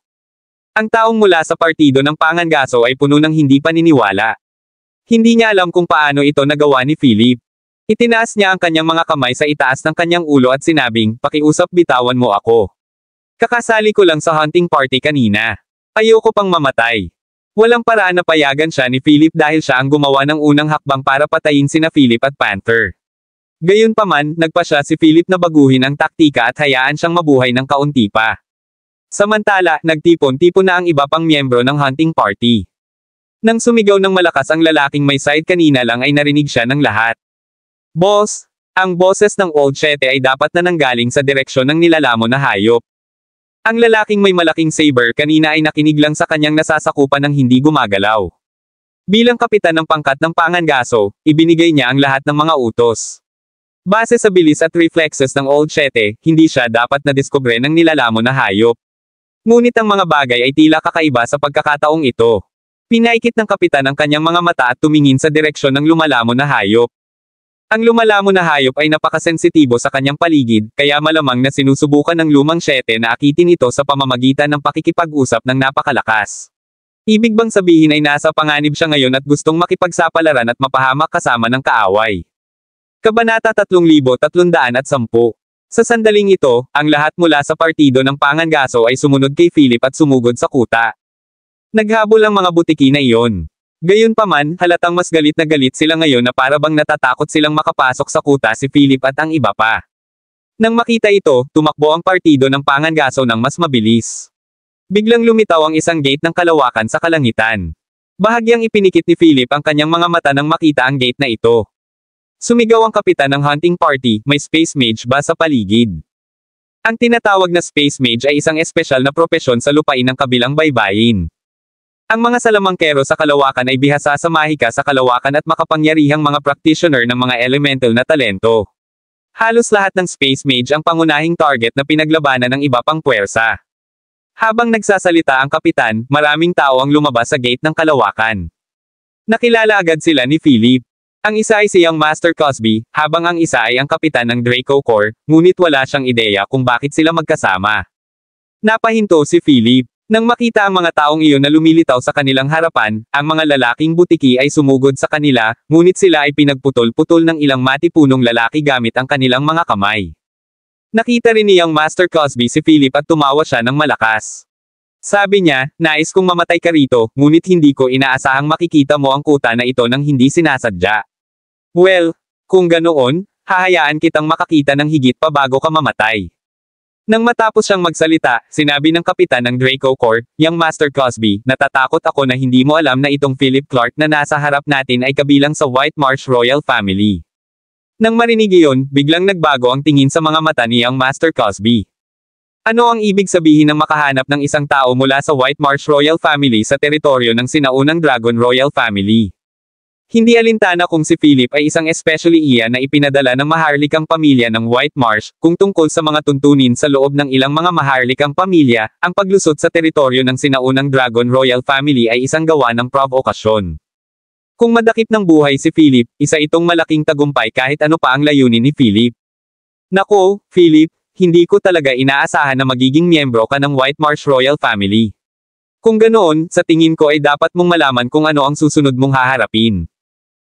Ang taong mula sa partido ng pangangaso ay puno ng hindi paniniwala. Hindi niya alam kung paano ito nagawa ni Philip. Itinaas niya ang kanyang mga kamay sa itaas ng kanyang ulo at sinabing, pakiusap bitawan mo ako. Kakasali ko lang sa hunting party kanina. Ayoko pang mamatay. Walang paraan na payagan siya ni Philip dahil siya ang gumawa ng unang hakbang para patayin sina Philip at Panther. Gayunpaman, nagpasya si Philip na baguhin ang taktika at hayaan siyang mabuhay ng kaunti pa. Samantala, nagtipon-tipon na ang iba pang miyembro ng hunting party. Nang sumigaw ng malakas ang lalaking may side kanina lang ay narinig siya ng lahat. Boss! Ang boses ng Old Chete ay dapat na nanggaling sa direksyon ng nilalamon na hayop. Ang lalaking may malaking saber kanina ay nakinig lang sa kanyang nasasakupan ng hindi gumagalaw. Bilang kapitan ng pangkat ng Pangangaso, ibinigay niya ang lahat ng mga utos. Base sa bilis at reflexes ng Old Shete, hindi siya dapat nadiskubre ng nilalamon na hayop. Ngunit ang mga bagay ay tila kakaiba sa pagkakataong ito. Pinaikit ng kapitan ang kanyang mga mata at tumingin sa direksyon ng lumalamon na hayop. Ang lumalamon na hayop ay napakasensitibo sa kanyang paligid, kaya malamang na sinusubukan ng lumang Shete na akitin ito sa pamamagitan ng pakikipag-usap ng napakalakas. Ibig bang sabihin ay nasa panganib siya ngayon at gustong makipagsapalaran at mapahamak kasama ng kaaway. Kabanata 3310. Sa sandaling ito, ang lahat mula sa partido ng Pangangaso ay sumunod kay Philip at sumugod sa kuta. Naghabol ang mga butiki na iyon. Gayunpaman, halatang mas galit na galit sila ngayon na para bang natatakot silang makapasok sa kuta si Philip at ang iba pa. Nang makita ito, tumakbo ang partido ng Pangangaso ng mas mabilis. Biglang lumitaw ang isang gate ng kalawakan sa kalangitan. Bahagyang ipinikit ni Philip ang kanyang mga mata nang makita ang gate na ito. Sumigaw ang kapitan ng hunting party, may space mage ba sa paligid? Ang tinatawag na space mage ay isang espesyal na propesyon sa lupain ng kabilang baybayin. Ang mga salamangkero sa kalawakan ay bihasa sa mahika sa kalawakan at makapangyarihang mga practitioner ng mga elemental na talento. Halos lahat ng space mage ang pangunahing target na pinaglabanan ng iba pang puwersa. Habang nagsasalita ang kapitan, maraming tao ang lumabas sa gate ng kalawakan. Nakilala agad sila ni Philip. Ang isa ay siyang Master Cosby, habang ang isa ay ang kapitan ng Draco Corps, ngunit wala siyang ideya kung bakit sila magkasama. Napahinto si Philip. Nang makita ang mga taong iyon na lumilitaw sa kanilang harapan, ang mga lalaking butiki ay sumugod sa kanila, ngunit sila ay pinagputol-putol ng ilang matipunong lalaki gamit ang kanilang mga kamay. Nakita rin niyang Master Cosby si Philip at tumawa siya ng malakas. Sabi niya, nais kong mamatay ka rito, ngunit hindi ko inaasahang makikita mo ang kuta na ito nang hindi sinasadya. Well, kung ganoon, hahayaan kitang makakita ng higit pa bago ka mamatay. Nang matapos siyang magsalita, sinabi ng kapitan ng Draco Corps, "Yang Master Cosby, natatakot ako na hindi mo alam na itong Philip Clark na nasa harap natin ay kabilang sa White Marsh Royal Family." Nang marinig iyon, biglang nagbago ang tingin sa mga mata ni Yang Master Cosby. Ano ang ibig sabihin ng makahanap ng isang tao mula sa White Marsh Royal Family sa teritoryo ng sinaunang Dragon Royal Family? Hindi alintana kung si Philip ay isang especially iyan na ipinadala ng maharlikang pamilya ng White Marsh, kung tungkol sa mga tuntunin sa loob ng ilang mga maharlikang pamilya, ang paglusot sa teritoryo ng sinaunang Dragon Royal Family ay isang gawa ng provokasyon. Kung madakip ng buhay si Philip, isa itong malaking tagumpay kahit ano pa ang layunin ni Philip. Nako, Philip, hindi ko talaga inaasahan na magiging miyembro ka ng White Marsh Royal Family. Kung ganoon, sa tingin ko ay dapat mong malaman kung ano ang susunod mong haharapin.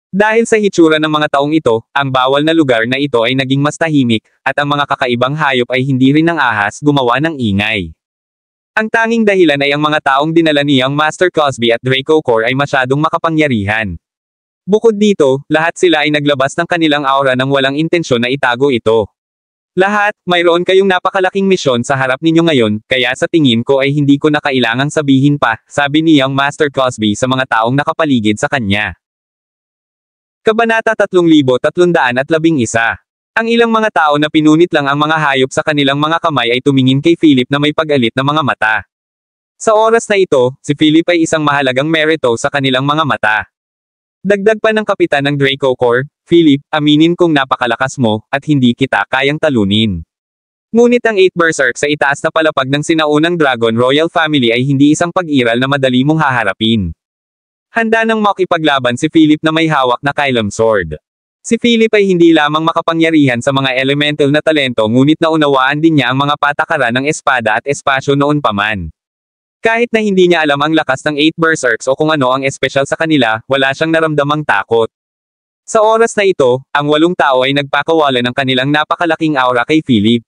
Dahil sa hitsura ng mga taong ito, ang bawal na lugar na ito ay naging mas tahimik, at ang mga kakaibang hayop ay hindi rin ng ahas gumawa ng ingay. Ang tanging dahilan ay ang mga taong dinala niyang Master Cosby at Draco Corps ay masyadong makapangyarihan. Bukod dito, lahat sila ay naglabas ng kanilang aura nang walang intensyon na itago ito. Lahat, mayroon kayong napakalaking misyon sa harap ninyo ngayon, kaya sa tingin ko ay hindi ko na kailangang sabihin pa, sabi niyang Master Cosby sa mga taong nakapaligid sa kanya. Kabanata 3311. Ang ilang mga tao na pinunit lang ang mga hayop sa kanilang mga kamay ay tumingin kay Philip na may pag-alit na mga mata. Sa oras na ito, si Philip ay isang mahalagang merito sa kanilang mga mata. Dagdag pa ng kapitan ng Draco Corps, "Philip, aminin kong napakalakas mo, at hindi kita kayang talunin." Ngunit ang 8 Berserk sa itaas na palapag ng sinaunang Dragon Royal Family ay hindi isang pag-iral na madali mong haharapin. Handa nang makipaglaban si Philip na may hawak na Kylum Sword. Si Philip ay hindi lamang makapangyarihan sa mga elemental na talento ngunit naunawaan din niya ang mga patakaran ng espada at espasyo noon pa man. Kahit na hindi niya alam ang lakas ng 8 Berserks o kung ano ang espesyal sa kanila, wala siyang naramdamang takot. Sa oras na ito, ang 8 tao ay nagpakawala ng kanilang napakalaking aura kay Philip.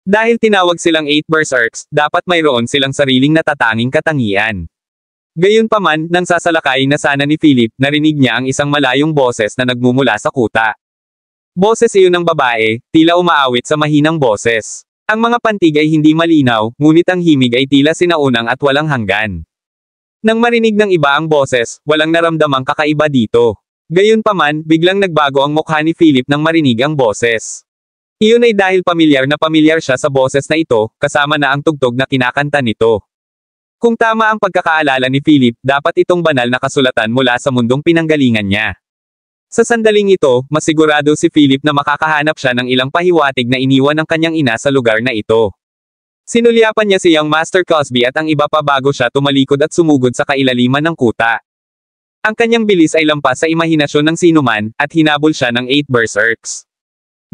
Dahil tinawag silang 8 Berserks, dapat mayroon silang sariling natatanging katangian. Gayunpaman, nang sasalakay na sana ni Philip, narinig niya ang isang malayong boses na nagmumula sa kuta. Boses iyon ng babae, tila umaawit sa mahinang boses. Ang mga pantig ay hindi malinaw, ngunit ang himig ay tila sinaunang at walang hanggan. Nang marinig ng iba ang boses, walang naramdamang kakaiba dito. Gayunpaman, biglang nagbago ang mukha ni Philip nang marinig ang boses. Iyon ay dahil pamilyar na pamilyar siya sa boses na ito, kasama na ang tugtog na kinakanta nito. Kung tama ang pagkakaalala ni Philip, dapat itong banal na kasulatan mula sa mundong pinanggalingan niya. Sa sandaling ito, masigurado si Philip na makakahanap siya ng ilang pahiwatig na iniwan ng kanyang ina sa lugar na ito. Sinulyapan niya si Young Master Cosby at ang iba pa bago siya tumalikod at sumugod sa kailaliman ng kuta. Ang kanyang bilis ay lampas sa imahinasyon ng sinuman, at hinabol siya ng 8 berserks.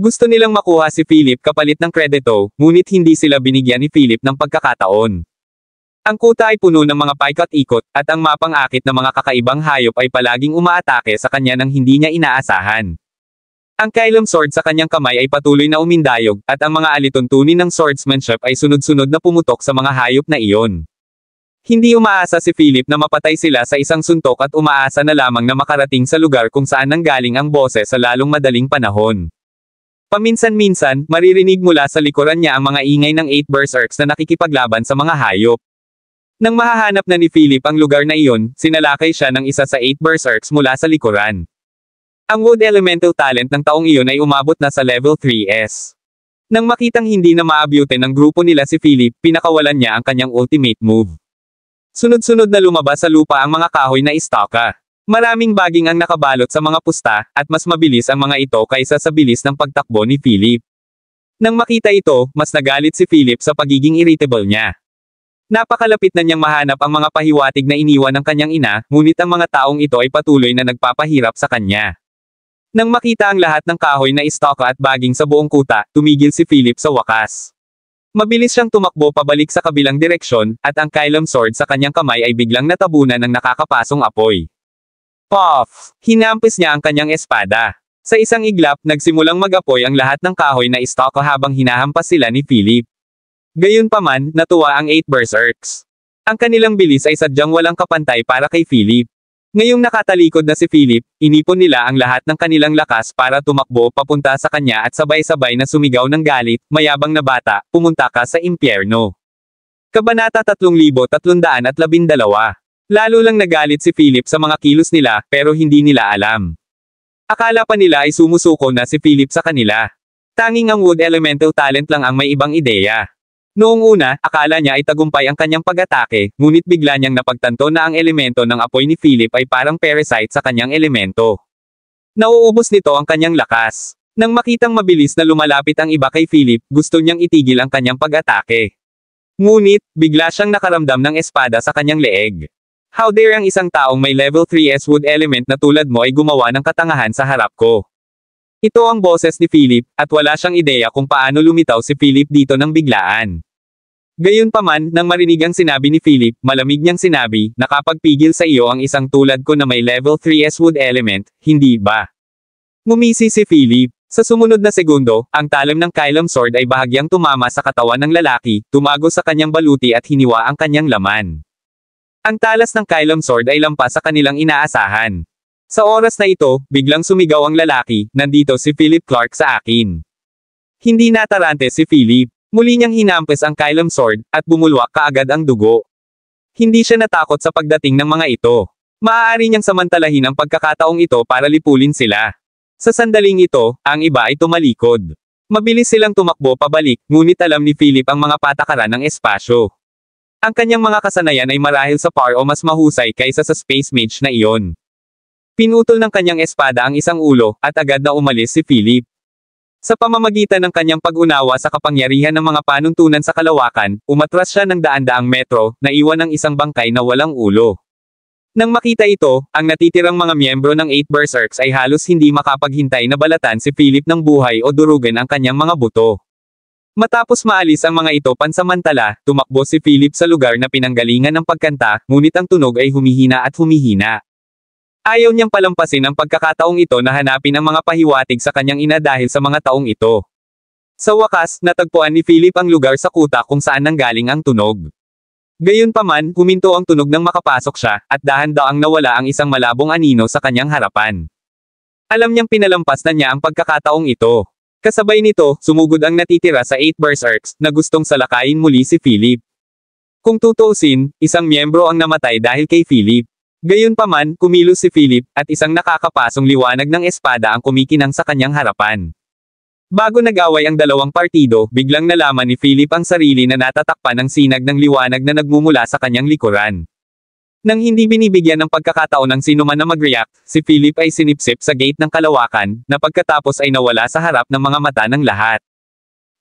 Gusto nilang makuha si Philip kapalit ng kredito, ngunit hindi sila binigyan ni Philip ng pagkakataon. Ang kuta ay puno ng mga paikot-ikot, at ang mapang-akit na mga kakaibang hayop ay palaging umaatake sa kanya nang hindi niya inaasahan. Ang Kylum sword sa kanyang kamay ay patuloy na umindayog, at ang mga alituntunin ng swordsmanship ay sunod-sunod na pumutok sa mga hayop na iyon. Hindi umaasa si Philip na mapatay sila sa isang suntok at umaasa na lamang na makarating sa lugar kung saan nanggaling ang boses sa lalong madaling panahon. Paminsan-minsan, maririnig mula sa likuran niya ang mga ingay ng 8 berserks na nakikipaglaban sa mga hayop. Nang mahahanap na ni Philip ang lugar na iyon, sinalakay siya ng isa sa 8 berserks mula sa likuran. Ang Wood Elemental talent ng taong iyon ay umabot na sa level 3S. Nang makitang hindi na maabyute ng grupo nila si Philip, pinakawalan niya ang kanyang ultimate move. Sunod-sunod na lumabas sa lupa ang mga kahoy na istaka. Maraming baging ang nakabalot sa mga pusta, at mas mabilis ang mga ito kaysa sa bilis ng pagtakbo ni Philip. Nang makita ito, mas nagalit si Philip sa pagiging irritable niya. Napakalapit na niyang mahanap ang mga pahiwatig na iniwan ng kanyang ina, ngunit ang mga taong ito ay patuloy na nagpapahirap sa kanya. Nang makita ang lahat ng kahoy na istaka at baging sa buong kuta, tumigil si Philip sa wakas. Mabilis siyang tumakbo pabalik sa kabilang direksyon, at ang Kylum sword sa kanyang kamay ay biglang natabunan ng nakakapasong apoy. Puff! Hinampis niya ang kanyang espada. Sa isang iglap, nagsimulang mag-apoy ang lahat ng kahoy na istaka habang hinahampas sila ni Philip. Gayunpaman, natuwa ang 8 berserks. Ang kanilang bilis ay sadyang walang kapantay para kay Philip. Ngayong nakatalikod na si Philip, inipon nila ang lahat ng kanilang lakas para tumakbo papunta sa kanya at sabay-sabay na sumigaw ng galit, mayabang na bata, pumunta ka sa impyerno. Kabanata 3312. Lalo lang nagalit si Philip sa mga kilos nila, pero hindi nila alam. Akala pa nila ay sumusuko na si Philip sa kanila. Tanging ang Wood Elemental talent lang ang may ibang ideya. Noong una, akala niya ay tagumpay ang kanyang pag-atake, ngunit bigla niyang napagtanto na ang elemento ng apoy ni Philip ay parang parasite sa kanyang elemento. Nauubos nito ang kanyang lakas. Nang makitang mabilis na lumalapit ang iba kay Philip, gusto niyang itigil ang kanyang pag-atake. Ngunit, bigla siyang nakaramdam ng espada sa kanyang leeg. How dare ang isang taong may level 3S wood element na tulad mo ay gumawa ng katangahan sa harap ko. Ito ang boses ni Philip, at wala siyang ideya kung paano lumitaw si Philip dito ng biglaan. Gayunpaman, nang marinig ang sinabi ni Philip, malamig niyang sinabi, nakapagpigil sa iyo ang isang tulad ko na may level 3S wood element, hindi ba? Ngumisi si Philip. Sa sumunod na segundo, ang talim ng Kylum sword ay bahagyang tumama sa katawan ng lalaki, tumago sa kanyang baluti at hiniwa ang kanyang laman. Ang talas ng Kylum sword ay lampas sa kanilang inaasahan. Sa oras na ito, biglang sumigaw ang lalaki, nandito si Philip Clark sa akin. Hindi natarante si Philip. Muli niyang hinampes ang Kylum sword, at bumulwak kaagad ang dugo. Hindi siya natakot sa pagdating ng mga ito. Maaari niyang samantalahin ang pagkakataong ito para lipulin sila. Sa sandaling ito, ang iba ay tumalikod. Mabilis silang tumakbo pabalik, ngunit alam ni Philip ang mga patakaran ng espasyo. Ang kanyang mga kasanayan ay marahil sa par o mas mahusay kaysa sa space mage na iyon. Pinutol ng kanyang espada ang isang ulo, at agad na umalis si Philip. Sa pamamagitan ng kanyang pag-unawa sa kapangyarihan ng mga panuntunan sa kalawakan, umatras siya ng daan-daang metro, na iwan ng isang bangkay na walang ulo. Nang makita ito, ang natitirang mga miyembro ng 8 berserks ay halos hindi makapaghintay na balatan si Philip ng buhay o durugan ang kanyang mga buto. Matapos maalis ang mga ito pansamantala, tumakbo si Philip sa lugar na pinanggalingan ng pagkanta, ngunit ang tunog ay humihina at humihina. Ayaw niyang palampasin ang pagkakataong ito na hanapin ang mga pahiwatig sa kanyang ina dahil sa mga taong ito. Sa wakas, natagpuan ni Philip ang lugar sa kuta kung saan nanggaling ang tunog. Gayunpaman, huminto ang tunog nang makapasok siya, at dahan-daang nawala ang isang malabong anino sa kanyang harapan. Alam niyang pinalampas na niya ang pagkakataong ito. Kasabay nito, sumugod ang natitira sa 8 berserks, na gustong salakayin muli si Philip. Kung tutuusin, isang miyembro ang namatay dahil kay Philip. Gayunpaman, kumilos si Philip, at isang nakakapasong liwanag ng espada ang kumikinang sa kanyang harapan. Bago nag-away ang dalawang partido, biglang nalaman ni Philip ang sarili na natatakpan ng sinag ng liwanag na nagmumula sa kanyang likuran. Nang hindi binibigyan ng pagkakataon ng sinuman na mag-react, si Philip ay sinipsip sa gate ng kalawakan, na pagkatapos ay nawala sa harap ng mga mata ng lahat.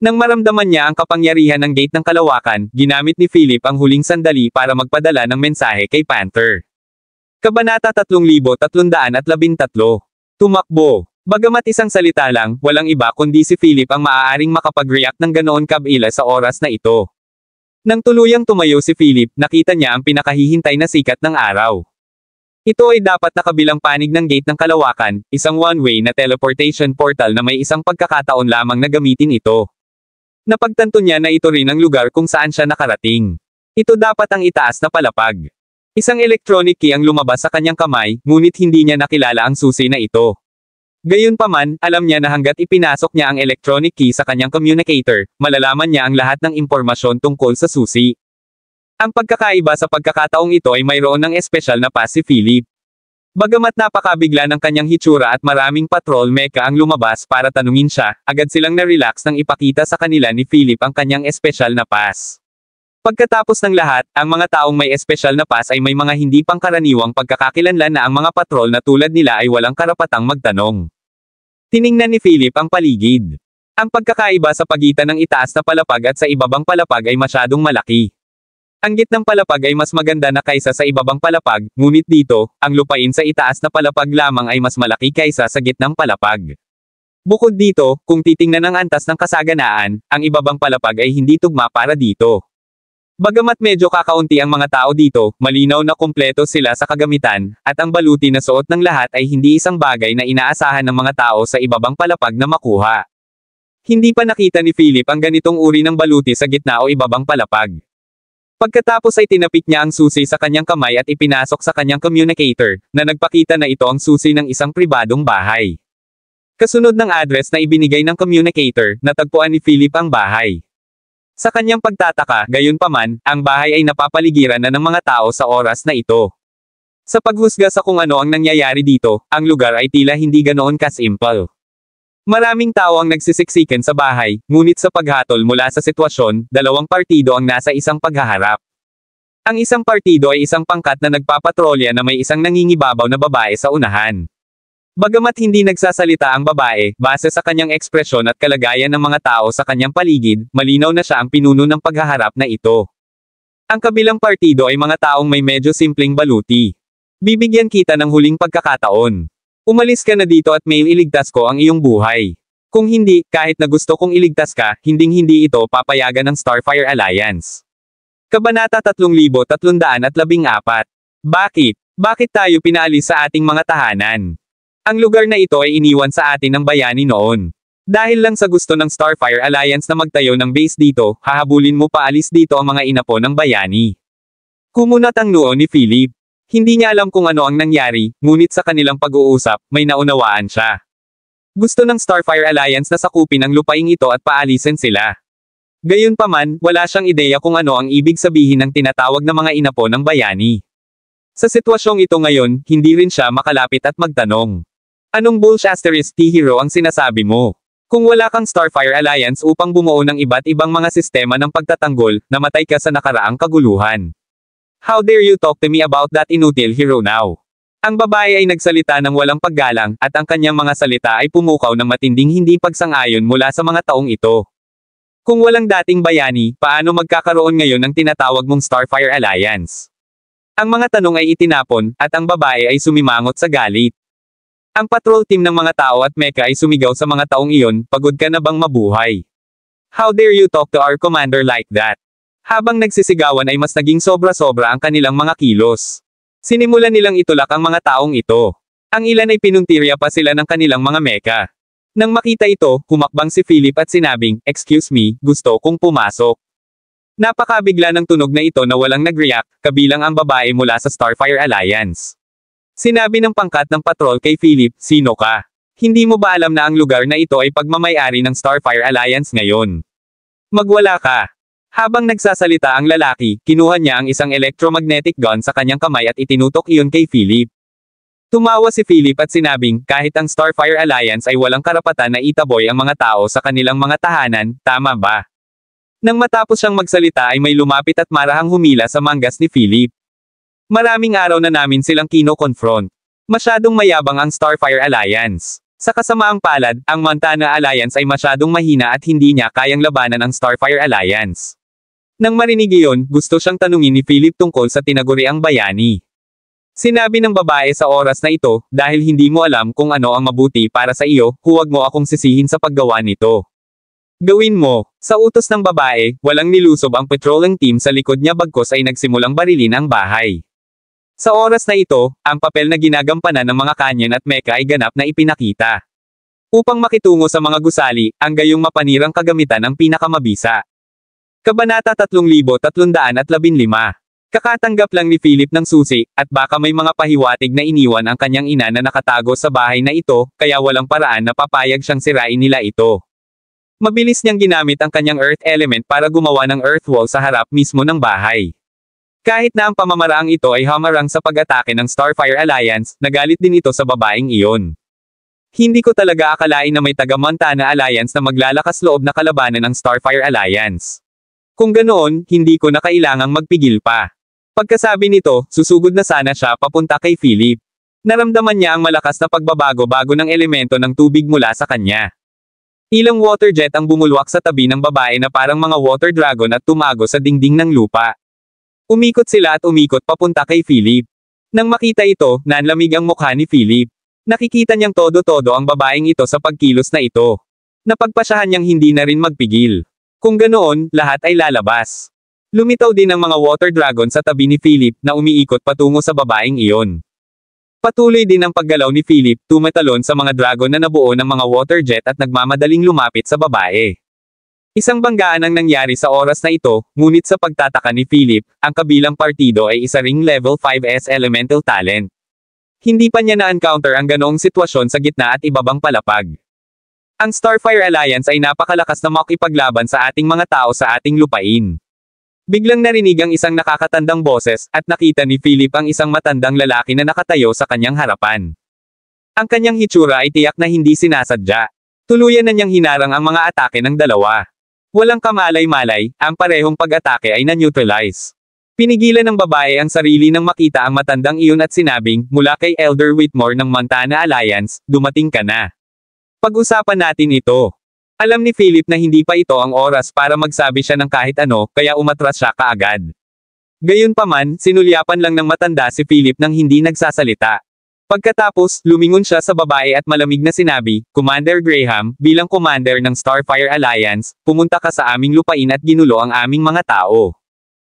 Nang maramdaman niya ang kapangyarihan ng gate ng kalawakan, ginamit ni Philip ang huling sandali para magpadala ng mensahe kay Panther. Kabanata 3313. Tumakbo. Bagamat isang salita lang, walang iba kundi si Philip ang maaaring makapag-react ng ganoon kabila sa oras na ito. Nang tuluyang tumayo si Philip, nakita niya ang pinakahihintay na sikat ng araw. Ito ay dapat na kabilang panig ng gate ng kalawakan, isang one-way na teleportation portal na may isang pagkakataon lamang na gamitin ito. Napagtanto niya na ito rin ang lugar kung saan siya nakarating. Ito dapat ang itaas na palapag. Isang electronic key ang lumabas sa kanyang kamay, ngunit hindi niya nakilala ang susi na ito. Gayunpaman, alam niya na hanggat ipinasok niya ang electronic key sa kanyang communicator, malalaman niya ang lahat ng impormasyon tungkol sa susi. Ang pagkakaiba sa pagkakataong ito ay mayroon ng espesyal na pass si Philip. Bagamat napakabigla ng kanyang hitsura at maraming patrol mecha ang lumabas para tanungin siya, agad silang na-relax nang ipakita sa kanila ni Philip ang kanyang espesyal na pass. Pagkatapos ng lahat, ang mga taong may espesyal na pass ay may mga hindi pangkaraniwang pagkakakilanlan na ang mga patrol na tulad nila ay walang karapatang magtanong. Tiningnan ni Philip ang paligid. Ang pagkakaiba sa pagitan ng itaas na palapag at sa ibabang palapag ay masyadong malaki. Ang gitnang palapag ay mas maganda na kaysa sa ibabang palapag, ngunit dito, ang lupain sa itaas na palapag lamang ay mas malaki kaysa sa gitnang palapag. Bukod dito, kung titingnan ang antas ng kasaganaan, ang ibabang palapag ay hindi tugma para dito. Bagamat medyo kakaunti ang mga tao dito, malinaw na kumpleto sila sa kagamitan, at ang baluti na suot ng lahat ay hindi isang bagay na inaasahan ng mga tao sa ibabang palapag na makuha. Hindi pa nakita ni Philip ang ganitong uri ng baluti sa gitna o ibabang palapag. Pagkatapos ay tinapik niya ang susi sa kanyang kamay at ipinasok sa kanyang communicator, na nagpakita na ito ang susi ng isang pribadong bahay. Kasunod ng address na ibinigay ng communicator, natagpuan ni Philip ang bahay. Sa kanyang pagtataka, gayunpaman, ang bahay ay napapaligiran na ng mga tao sa oras na ito. Sa paghusga sa kung ano ang nangyayari dito, ang lugar ay tila hindi ganoon kasimple. Maraming tao ang nagsisiksikan sa bahay, ngunit sa paghatol mula sa sitwasyon, dalawang partido ang nasa isang paghaharap. Ang isang partido ay isang pangkat na nagpapatrolya na may isang nangingibabaw na babae sa unahan. Bagamat hindi nagsasalita ang babae, base sa kanyang ekspresyon at kalagayan ng mga tao sa kanyang paligid, malinaw na siya ang pinuno ng paghaharap na ito. Ang kabilang partido ay mga taong may medyo simpleng baluti. Bibigyan kita ng huling pagkakataon. Umalis ka na dito at may iligtas ko ang iyong buhay. Kung hindi, kahit na gusto kong iligtas ka, hinding-hindi ito papayagan ng Starfire Alliance. Kabanata 3314. Bakit? Bakit tayo pinaalis sa ating mga tahanan? Ang lugar na ito ay iniwan sa atin ng bayani noon. Dahil lang sa gusto ng Starfire Alliance na magtayo ng base dito, hahabulin mo paalis dito ang mga inapo ng bayani. Kumunat ang noo ni Philip. Hindi niya alam kung ano ang nangyari, ngunit sa kanilang pag-uusap, may naunawaan siya. Gusto ng Starfire Alliance na sakupin ang lupaing ito at paalisin sila. Gayunpaman, wala siyang ideya kung ano ang ibig sabihin ng tinatawag na mga inapo ng bayani. Sa sitwasyong ito ngayon, hindi rin siya makalapit at magtanong. Anong bullshit T-Hero ang sinasabi mo? Kung wala kang Starfire Alliance upang bumuo ng iba't ibang mga sistema ng pagtatanggol, namatay ka sa nakaraang kaguluhan. How dare you talk to me about that inutil hero now? Ang babae ay nagsalita ng walang paggalang, at ang kanyang mga salita ay pumukaw ng matinding hindi pagsang-ayon mula sa mga taong ito. Kung walang dating bayani, paano magkakaroon ngayon ng tinatawag mong Starfire Alliance? Ang mga tanong ay itinapon, at ang babae ay sumimangot sa galit. Ang patrol team ng mga tao at mecha ay sumigaw sa mga taong iyon, pagod ka na bang mabuhay? How dare you talk to our commander like that? Habang nagsisigawan ay mas naging sobra-sobra ang kanilang mga kilos. Sinimulan nilang itulak ang mga taong ito. Ang ilan ay pinuntirya pa sila ng kanilang mga mecha. Nang makita ito, humakbang si Philip at sinabing, "Excuse me, gusto kong pumasok." Napakabigla ng tunog na ito na walang nag-react, kabilang ang babae mula sa Starfire Alliance. Sinabi ng pangkat ng patrol kay Philip, "Sino ka? Hindi mo ba alam na ang lugar na ito ay pagmamay-ari ng Starfire Alliance ngayon? Magwala ka." Habang nagsasalita ang lalaki, kinuha niya ang isang electromagnetic gun sa kanyang kamay at itinutok iyon kay Philip. Tumawa si Philip at sinabing, kahit ang Starfire Alliance ay walang karapatan na itaboy ang mga tao sa kanilang mga tahanan, tama ba? Nang matapos siyang magsalita ay may lumapit at marahang humila sa manggas ni Philip. Maraming araw na namin silang kino-confront. Masyadong mayabang ang Starfire Alliance. Sa kasamaang palad, ang Montana Alliance ay masyadong mahina at hindi niya kayang labanan ang Starfire Alliance. Nang marinig iyon, gusto siyang tanungin ni Philip tungkol sa tinaguriang bayani. Sinabi ng babae sa oras na ito, dahil hindi mo alam kung ano ang mabuti para sa iyo, huwag mo akong sisihin sa paggawa nito. Gawin mo. Sa utos ng babae, walang nilusob ang patrolling team sa likod niya bagkos ay nagsimulang barilin ang bahay. Sa oras na ito, ang papel na ginagampanan ng mga kanyon at mecha ay ganap na ipinakita. Upang makitungo sa mga gusali, ang gayong mapanirang kagamitan ang pinakamabisa. Kabanata 3315. Kakatanggap lang ni Philip ng susi, at baka may mga pahiwatig na iniwan ang kanyang ina na nakatago sa bahay na ito, kaya walang paraan na papayag siyang sirain nila ito. Mabilis niyang ginamit ang kanyang earth element para gumawa ng earth wall sa harap mismo ng bahay. Kahit na ang pamamaraang ito ay hamarang sa pag-atake ng Starfire Alliance, nagalit din ito sa babaeng iyon. Hindi ko talaga akalain na may taga-Montana Alliance na maglalakas loob na kalabanan ng Starfire Alliance. Kung ganoon, hindi ko na kailangang magpigil pa. Pagkasabi nito, susugod na sana siya papunta kay Philip. Naramdaman niya ang malakas na pagbabago-bago ng elemento ng tubig mula sa kanya. Ilang water jet ang bumulwak sa tabi ng babae na parang mga water dragon at tumago sa dingding ng lupa. Umikot sila at umikot papunta kay Philip. Nang makita ito, nanlamig ang mukha ni Philip. Nakikita niyang todo-todo ang babaeng ito sa pagkilos na ito. Napagpasyahan niyang hindi na rin magpigil. Kung ganoon, lahat ay lalabas. Lumitaw din ang mga water dragon sa tabi ni Philip na umiikot patungo sa babaeng iyon. Patuloy din ang paggalaw ni Philip, tumatalon sa mga dragon na nabuo ng mga water jet at nagmamadaling lumapit sa babae. Isang banggaan ang nangyari sa oras na ito, ngunit sa pagtataka ni Philip, ang kabilang partido ay isa ring level 5S elemental talent. Hindi pa niya na-encounter ang ganoong sitwasyon sa gitna at ibabang palapag. Ang Starfire Alliance ay napakalakas na makipaglaban sa ating mga tao sa ating lupain. Biglang narinig ang isang nakakatandang boses, at nakita ni Philip ang isang matandang lalaki na nakatayo sa kanyang harapan. Ang kanyang hitsura ay tiyak na hindi sinasadya. Tuluyan na niyang hinarang ang mga atake ng dalawa. Walang kamalay-malay, ang parehong pag-atake ay na-neutralize. Pinigilan ng babae ang sarili nang makita ang matandang iyon at sinabing, mula kay Elder Whitmore ng Montana Alliance, dumating ka na. Pag-usapan natin ito. Alam ni Philip na hindi pa ito ang oras para magsabi siya ng kahit ano, kaya umatras siya kaagad. Gayunpaman, sinulyapan lang ng matanda si Philip nang hindi nagsasalita. Pagkatapos, lumingon siya sa babae at malamig na sinabi, Commander Graham, bilang commander ng Starfire Alliance, pumunta ka sa aming lupain at ginulo ang aming mga tao.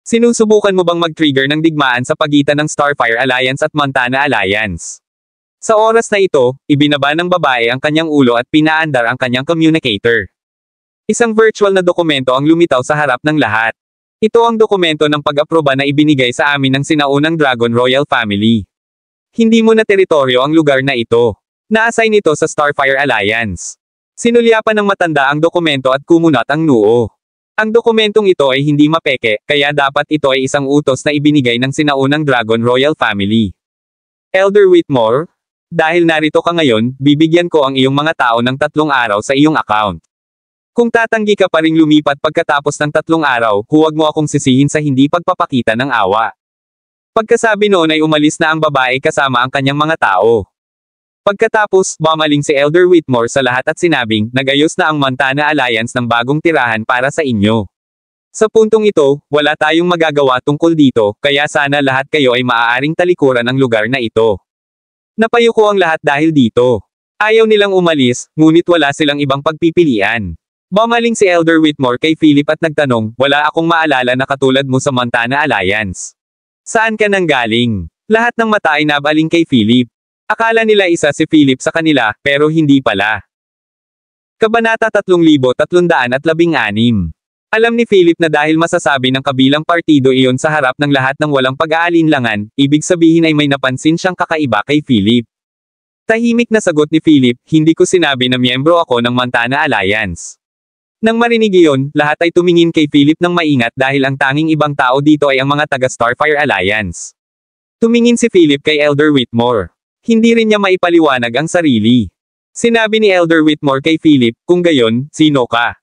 Sinusubukan mo bang mag-trigger ng digmaan sa pagitan ng Starfire Alliance at Montana Alliance? Sa oras na ito, ibinaba ng babae ang kanyang ulo at pinaandar ang kanyang communicator. Isang virtual na dokumento ang lumitaw sa harap ng lahat. Ito ang dokumento ng pag-aproba na ibinigay sa amin ng sinaunang Dragon Royal Family. Hindi mo na teritoryo ang lugar na ito. Na-assign ito sa Starfire Alliance. Sinulyapan ng matanda ang dokumento at kumunat ang noo. Ang dokumentong ito ay hindi mapeke, kaya dapat ito ay isang utos na ibinigay ng sinaunang Dragon Royal Family. Elder Whitmore, dahil narito ka ngayon, bibigyan ko ang iyong mga tao ng 3 araw sa iyong account. Kung tatanggi ka pa ring lumipat pagkatapos ng 3 araw, huwag mo akong sisihin sa hindi pagpapakita ng awa. Pagkasabi noon ay umalis na ang babae kasama ang kanyang mga tao. Pagkatapos, bumaling si Elder Whitmore sa lahat at sinabing, nagayos na ang Montana Alliance ng bagong tirahan para sa inyo. Sa puntong ito, wala tayong magagawa tungkol dito, kaya sana lahat kayo ay maaaring talikuran ang lugar na ito. Napayuko ang lahat dahil dito. Ayaw nilang umalis, ngunit wala silang ibang pagpipilian. Bumaling si Elder Whitmore kay Philip at nagtanong, wala akong maalala na katulad mo sa Montana Alliance. Saan ka nang galing? Lahat ng mata ay nabaling kay Philip. Akala nila isa si Philip sa kanila, pero hindi pala. Kabanata 3316. Alam ni Philip na dahil masasabi ng kabilang partido iyon sa harap ng lahat ng walang pag-aalinlangan, ibig sabihin ay may napansin siyang kakaiba kay Philip. Tahimik na sagot ni Philip, hindi ko sinabi na miyembro ako ng Montana Alliance. Nang marinig iyon, lahat ay tumingin kay Philip ng maingat dahil ang tanging ibang tao dito ay ang mga taga Starfire Alliance. Tumingin si Philip kay Elder Whitmore. Hindi rin niya maipaliwanag ang sarili. Sinabi ni Elder Whitmore kay Philip, kung gayon, sino ka?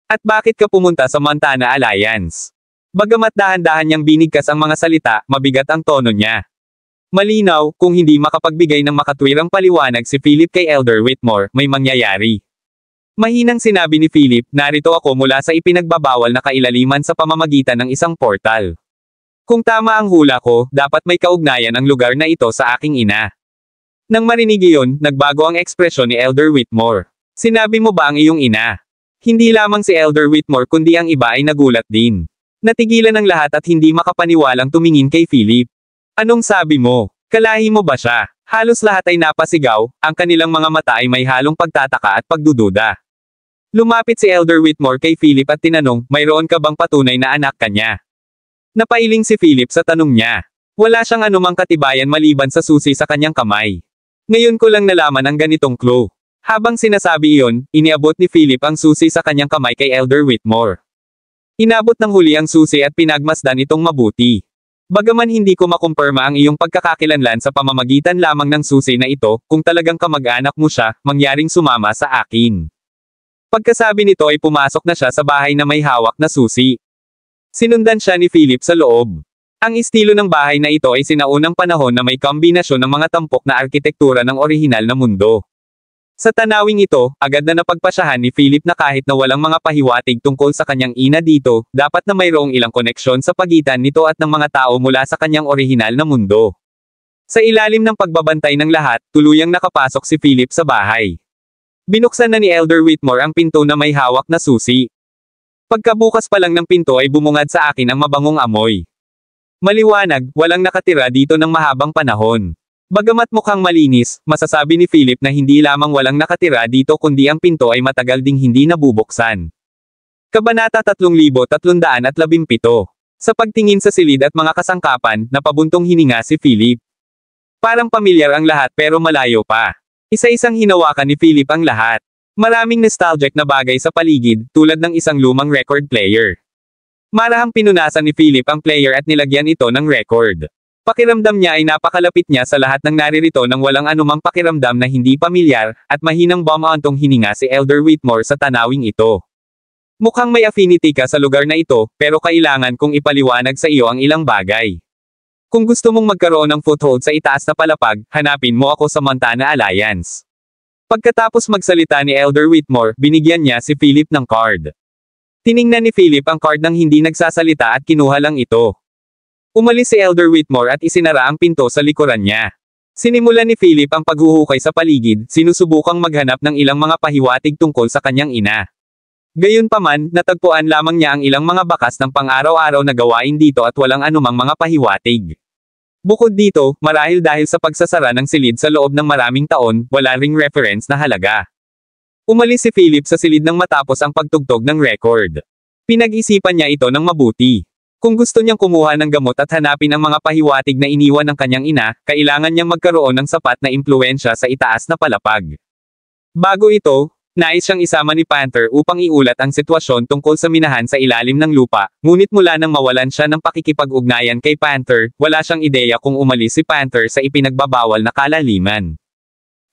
At bakit ka pumunta sa Montana Alliance? Bagamat dahan-dahan niyang binigkas ang mga salita, mabigat ang tono niya. Malinaw, kung hindi makapagbigay ng makatwirang paliwanag si Philip kay Elder Whitmore, may mangyayari. Mahinang sinabi ni Philip, narito ako mula sa ipinagbabawal na kailaliman sa pamamagitan ng isang portal. Kung tama ang hula ko, dapat may kaugnayan ang lugar na ito sa aking ina. Nang marinig iyon, nagbago ang ekspresyon ni Elder Whitmore. Sinabi mo ba ang iyong ina? Hindi lamang si Elder Whitmore kundi ang iba ay nagulat din. Natigilan ang lahat at hindi makapaniwalang tumingin kay Philip. Anong sabi mo? Kalahi mo ba siya? Halos lahat ay napasigaw, ang kanilang mga mata ay may halong pagtataka at pagdududa. Lumapit si Elder Whitmore kay Philip at tinanong, mayroon ka bang patunay na anak ka niya? Napailing si Philip sa tanong niya. Wala siyang anumang katibayan maliban sa susi sa kanyang kamay. Ngayon ko lang nalaman ang ganitong clue. Habang sinasabi iyon, iniabot ni Philip ang susi sa kanyang kamay kay Elder Whitmore. Inabot ng huli ang susi at pinagmasdan itong mabuti. Bagaman hindi ko makumpirma ang iyong pagkakakilanlan sa pamamagitan lamang ng susi na ito, kung talagang kamag-anak mo siya, mangyaring sumama sa akin. Pagkasabi nito ay pumasok na siya sa bahay na may hawak na susi. Sinundan siya ni Philip sa loob. Ang estilo ng bahay na ito ay sinaunang panahon na may kombinasyon ng mga tampok na arkitektura ng orihinal na mundo. Sa tanawing ito, agad na napagpasyahan ni Philip na kahit na walang mga pahiwatig tungkol sa kanyang ina dito, dapat na mayroong ilang koneksyon sa pagitan nito at ng mga tao mula sa kanyang orihinal na mundo. Sa ilalim ng pagbabantay ng lahat, tuluyang nakapasok si Philip sa bahay. Binuksan na ni Elder Whitmore ang pinto na may hawak na susi. Pagkabukas pa lang ng pinto ay bumungad sa akin ang mabangong amoy. Maliwanag, walang nakatira dito ng mahabang panahon. Bagamat mukhang malinis, masasabi ni Philip na hindi lamang walang nakatira dito kundi ang pinto ay matagal ding hindi nabubuksan. Kabanata 3317. Sa pagtingin sa silid at mga kasangkapan, napabuntong hininga si Philip. Parang pamilyar ang lahat pero malayo pa. Isa-isang hinawakan ni Philip ang lahat. Maraming nostalgic na bagay sa paligid, tulad ng isang lumang record player. Marahang pinunasan ni Philip ang player at nilagyan ito ng record. Pakiramdam niya ay napakalapit niya sa lahat ng naririto nang walang anumang pakiramdam na hindi pamilyar, at mahinang bumaantong hininga si Elder Whitmore sa tanawing ito. Mukhang may affinity ka sa lugar na ito, pero kailangan kong ipaliwanag sa iyo ang ilang bagay. Kung gusto mong magkaroon ng foothold sa itaas na palapag, hanapin mo ako sa Montana Alliance. Pagkatapos magsalita ni Elder Whitmore, binigyan niya si Philip ng card. Tiningnan ni Philip ang card nang hindi nagsasalita at kinuha lang ito. Umalis si Elder Whitmore at isinara ang pinto sa likuran niya. Sinimulan ni Philip ang paghuhukay sa paligid, sinusubukang maghanap ng ilang mga pahiwatig tungkol sa kanyang ina. Gayunpaman, natagpuan lamang niya ang ilang mga bakas ng pang-araw-araw na gawain dito at walang anumang mga pahiwatig. Bukod dito, marahil dahil sa pagsasara ng silid sa loob ng maraming taon, wala ring reference na halaga. Umalis si Philip sa silid nang matapos ang pagtugtog ng record. Pinag-isipan niya ito ng mabuti. Kung gusto niyang kumuha ng gamot at hanapin ang mga pahiwatig na iniwan ng kanyang ina, kailangan niyang magkaroon ng sapat na impluwensya sa itaas na palapag. Bago ito, nais siyang isama ni Panther upang iulat ang sitwasyon tungkol sa minahan sa ilalim ng lupa, ngunit mula nang mawalan siya ng pakikipag-ugnayan kay Panther, wala siyang ideya kung umalis si Panther sa ipinagbabawal na kalaliman.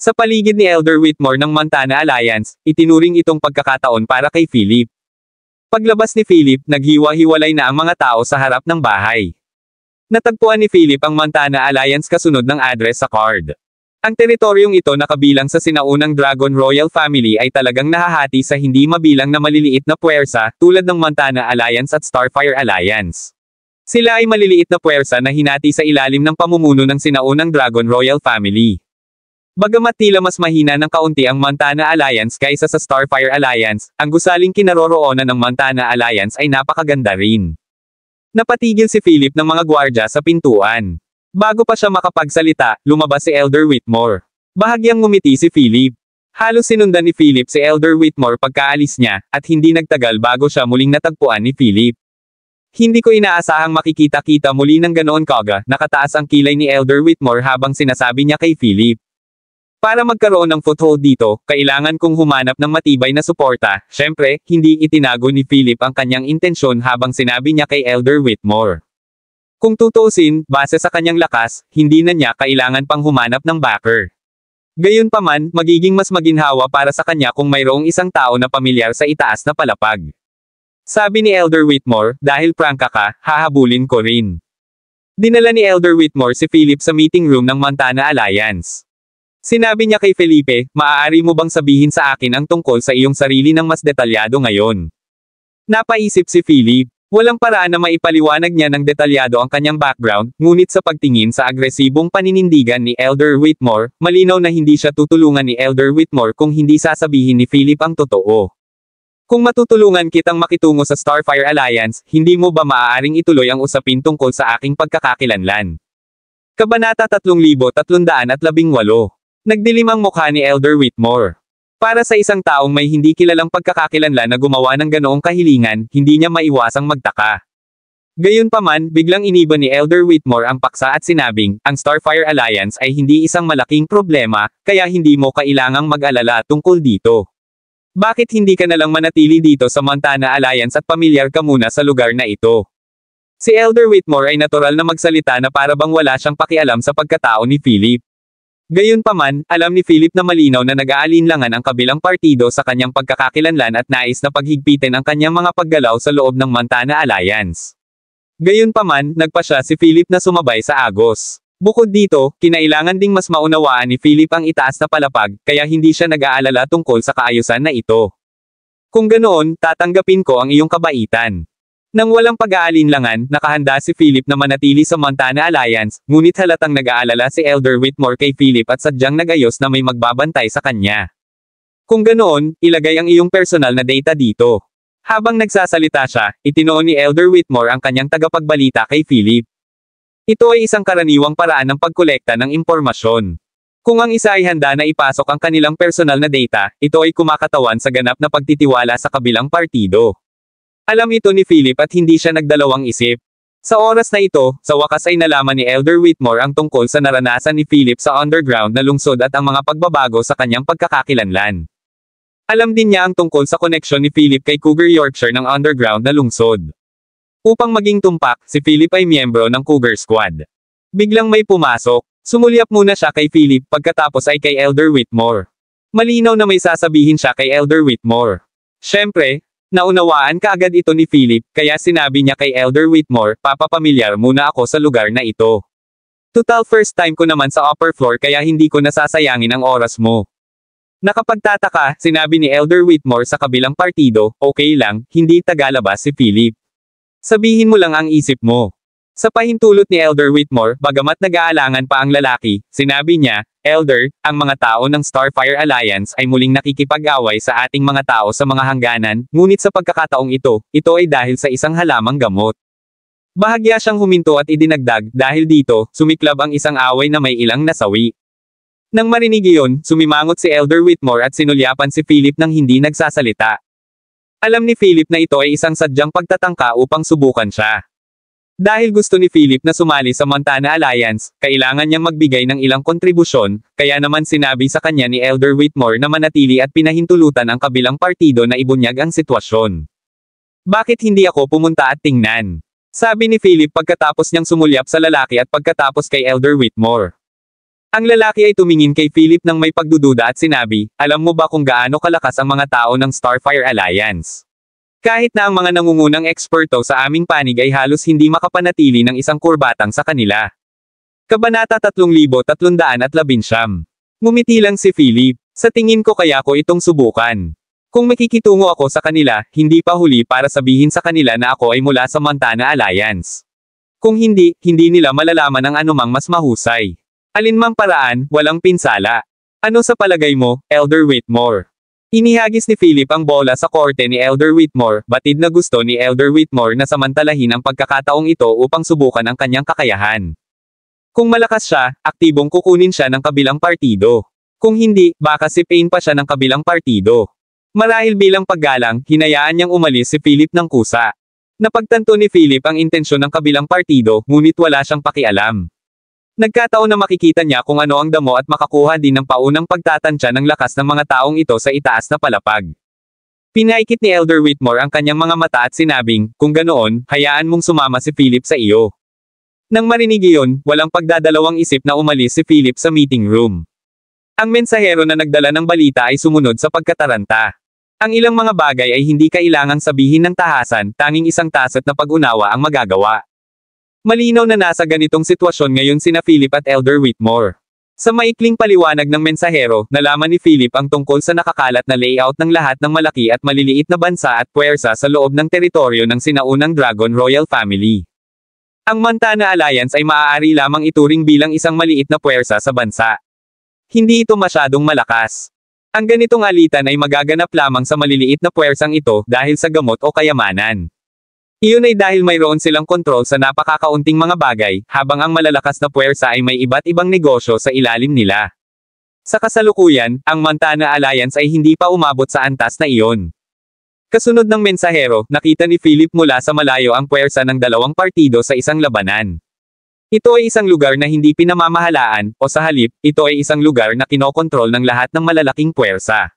Sa paligid ni Elder Whitmore ng Montana Alliance, itinuring itong pagkakataon para kay Philip. Paglabas ni Philip, naghiwa-hiwalay na ang mga tao sa harap ng bahay. Natagpuan ni Philip ang Montana Alliance kasunod ng address sa card. Ang teritoryong ito na kabilang sa sinaunang Dragon Royal Family ay talagang nahahati sa hindi mabilang na maliliit na puwersa, tulad ng Montana Alliance at Starfire Alliance. Sila ay maliliit na puwersa na hinati sa ilalim ng pamumuno ng sinaunang Dragon Royal Family. Bagamat tila mas mahina ng kaunti ang Montana Alliance kaysa sa Starfire Alliance, ang gusaling kinaroroonan ng Montana Alliance ay napakaganda rin. Napatigil si Philip ng mga gwardya sa pintuan. Bago pa siya makapagsalita, lumabas si Elder Whitmore. Bahagyang ngumiti si Philip. Halos sinundan ni Philip si Elder Whitmore pagkaalis niya, at hindi nagtagal bago siya muling natagpuan ni Philip. Hindi ko inaasahang makikita-kita muli ng ganoon kaga, nakataas ang kilay ni Elder Whitmore habang sinasabi niya kay Philip. Para magkaroon ng foothold dito, kailangan kong humanap ng matibay na suporta. Syempre, hindi itinago ni Philip ang kanyang intensyon habang sinabi niya kay Elder Whitmore. Kung tutuusin, base sa kanyang lakas, hindi na niya kailangan pang humanap ng backer. Gayunpaman, magiging mas maginhawa para sa kanya kung mayroong isang tao na pamilyar sa itaas na palapag. Sabi ni Elder Whitmore, dahil prangka ka, hahabulin ko rin. Dinala ni Elder Whitmore si Philip sa meeting room ng Montana Alliance. Sinabi niya kay Felipe, maaari mo bang sabihin sa akin ang tungkol sa iyong sarili ng mas detalyado ngayon? Napaisip si Philip. Walang paraan na maipaliwanag niya ng detalyado ang kanyang background, ngunit sa pagtingin sa agresibong paninindigan ni Elder Whitmore, malinaw na hindi siya tutulungan ni Elder Whitmore kung hindi sasabihin ni Philip ang totoo. Kung matutulungan kitang makitungo sa Starfire Alliance, hindi mo ba maaaring ituloy ang usapin tungkol sa aking pagkakakilanlan? Kabanata 3318. Nagdilim ang mukha ni Elder Whitmore. Para sa isang taong may hindi kilalang pagkakakilanlan na gumawa ng ganoong kahilingan, hindi niya maiwasang magtaka. Gayunpaman, biglang iniba ni Elder Whitmore ang paksa at sinabing, ang Starfire Alliance ay hindi isang malaking problema, kaya hindi mo kailangang mag-alala tungkol dito. Bakit hindi ka nalang manatili dito sa Montana Alliance at pamilyar ka muna sa lugar na ito? Si Elder Whitmore ay natural na magsalita na para bang wala siyang pakialam sa pagkatao ni Philip. Gayunpaman, alam ni Philip na malinaw na nag-aalinlangan ang kabilang partido sa kanyang pagkakakilanlan at nais na paghigpitin ang kanyang mga paggalaw sa loob ng Montana Alliance. Gayunpaman, nagpa siya si Philip na sumabay sa Agos. Bukod dito, kinailangan ding mas maunawaan ni Philip ang itaas na palapag, kaya hindi siya nag-aalala tungkol sa kaayusan na ito. Kung ganoon, tatanggapin ko ang iyong kabaitan. Nang walang pag-aalinlangan, nakahanda si Philip na manatili sa Montana Alliance, ngunit halatang nag-aalala si Elder Whitmore kay Philip at sadyang nagayos na may magbabantay sa kanya. Kung ganoon, ilagay ang iyong personal na data dito. Habang nagsasalita siya, itinoon ni Elder Whitmore ang kanyang tagapagbalita kay Philip. Ito ay isang karaniwang paraan ng pagkolekta ng impormasyon. Kung ang isa ay handa na ipasok ang kanilang personal na data, ito ay kumakatawan sa ganap na pagtitiwala sa kabilang partido. Alam ito ni Philip at hindi siya nagdalawang isip. Sa oras na ito, sa wakas ay nalaman ni Elder Whitmore ang tungkol sa naranasan ni Philip sa underground na lungsod at ang mga pagbabago sa kanyang pagkakakilanlan. Alam din niya ang tungkol sa koneksyon ni Philip kay Cougar Yorkshire ng underground na lungsod. Upang maging tumpak, si Philip ay miyembro ng Cougar Squad. Biglang may pumasok. Sumulyap muna siya kay Philip pagkatapos ay kay Elder Whitmore. Malinaw na may sasabihin siya kay Elder Whitmore. Siyempre, naunawaan kaagad ito ni Philip, kaya sinabi niya kay Elder Whitmore, papapamilyar muna ako sa lugar na ito. Total first time ko naman sa upper floor kaya hindi ko nasasayangin ang oras mo. Nakapagtataka, sinabi ni Elder Whitmore sa kabilang partido, okay lang, hindi tagalabas si Philip. Sabihin mo lang ang isip mo. Sa pahintulot ni Elder Whitmore, bagamat nag-aalangan pa ang lalaki, sinabi niya, Elder, ang mga tao ng Starfire Alliance ay muling nakikipag-away sa ating mga tao sa mga hangganan, ngunit sa pagkakataong ito ay dahil sa isang halamang gamot. Bahagya siyang huminto at idinagdag, dahil dito, sumiklab ang isang away na may ilang nasawi. Nang marinig iyon, sumimangot si Elder Whitmore at sinulyapan si Philip nang hindi nagsasalita. Alam ni Philip na ito ay isang sadyang pagtatangka upang subukan siya. Dahil gusto ni Philip na sumali sa Montana Alliance, kailangan niyang magbigay ng ilang kontribusyon, kaya naman sinabi sa kanya ni Elder Whitmore na manatili at pinahintulutan ang kabilang partido na ibunyag ang sitwasyon. Bakit hindi ako pumunta at tingnan? Sabi ni Philip pagkatapos niyang sumulyap sa lalaki at pagkatapos kay Elder Whitmore. Ang lalaki ay tumingin kay Philip nang may pagdududa at sinabi, alam mo ba kung gaano kalakas ang mga tao ng Starfire Alliance? Kahit na ang mga nangungunang eksperto sa aming panig ay halos hindi makapanatili ng isang kurbatang sa kanila. Kabanata 3319. Ngumiti lang si Philip. Sa tingin ko kaya ko itong subukan. Kung makikitungo ako sa kanila, hindi pa huli para sabihin sa kanila na ako ay mula sa Montana Alliance. Kung hindi, hindi nila malalaman ang anumang mas mahusay. Alinmang paraan, walang pinsala. Ano sa palagay mo, Elder Whitmore? Inihagis ni Philip ang bola sa korte ni Elder Whitmore, batid na gusto ni Elder Whitmore na samantalahin ang pagkakataong ito upang subukan ang kanyang kakayahan. Kung malakas siya, aktibong kukunin siya ng kabilang partido. Kung hindi, baka sipain pa siya ng kabilang partido. Marahil bilang paggalang, hinayaan niyang umalis si Philip ng kusa. Napagtanto ni Philip ang intensyon ng kabilang partido, ngunit wala siyang pakialam. Nagkataon na makikita niya kung ano ang damo at makakuha din ng paunang pagtatansya ng lakas ng mga taong ito sa itaas na palapag. Pinaikit ni Elder Whitmore ang kanyang mga mata at sinabing, kung ganoon, hayaan mong sumama si Philip sa iyo. Nang marinig iyon, walang pagdadalawang isip na umalis si Philip sa meeting room. Ang mensahero na nagdala ng balita ay sumunod sa pagkataranta. Ang ilang mga bagay ay hindi kailangang sabihin ng tahasan, tanging isang taset na pag-unawa ang magagawa. Malinaw na nasa ganitong sitwasyon ngayon sina Philip at Elder Whitmore. Sa maikling paliwanag ng mensahero, nalaman ni Philip ang tungkol sa nakakalat na layout ng lahat ng malaki at maliliit na bansa at puwersa sa loob ng teritoryo ng sinaunang Dragon Royal Family. Ang Montana Alliance ay maaari lamang ituring bilang isang maliit na puwersa sa bansa. Hindi ito masyadong malakas. Ang ganitong alitan ay magaganap lamang sa maliliit na puwersang ito dahil sa gamot o kayamanan. Iyon ay dahil mayroon silang kontrol sa napakakaunting mga bagay, habang ang malalakas na puwersa ay may iba't ibang negosyo sa ilalim nila. Sa kasalukuyan, ang Montana Alliance ay hindi pa umabot sa antas na iyon. Kasunod ng mensahero, nakita ni Philip mula sa malayo ang puwersa ng dalawang partido sa isang labanan. Ito ay isang lugar na hindi pinamamahalaan, o sa halip, ito ay isang lugar na kinokontrol ng lahat ng malalaking puwersa.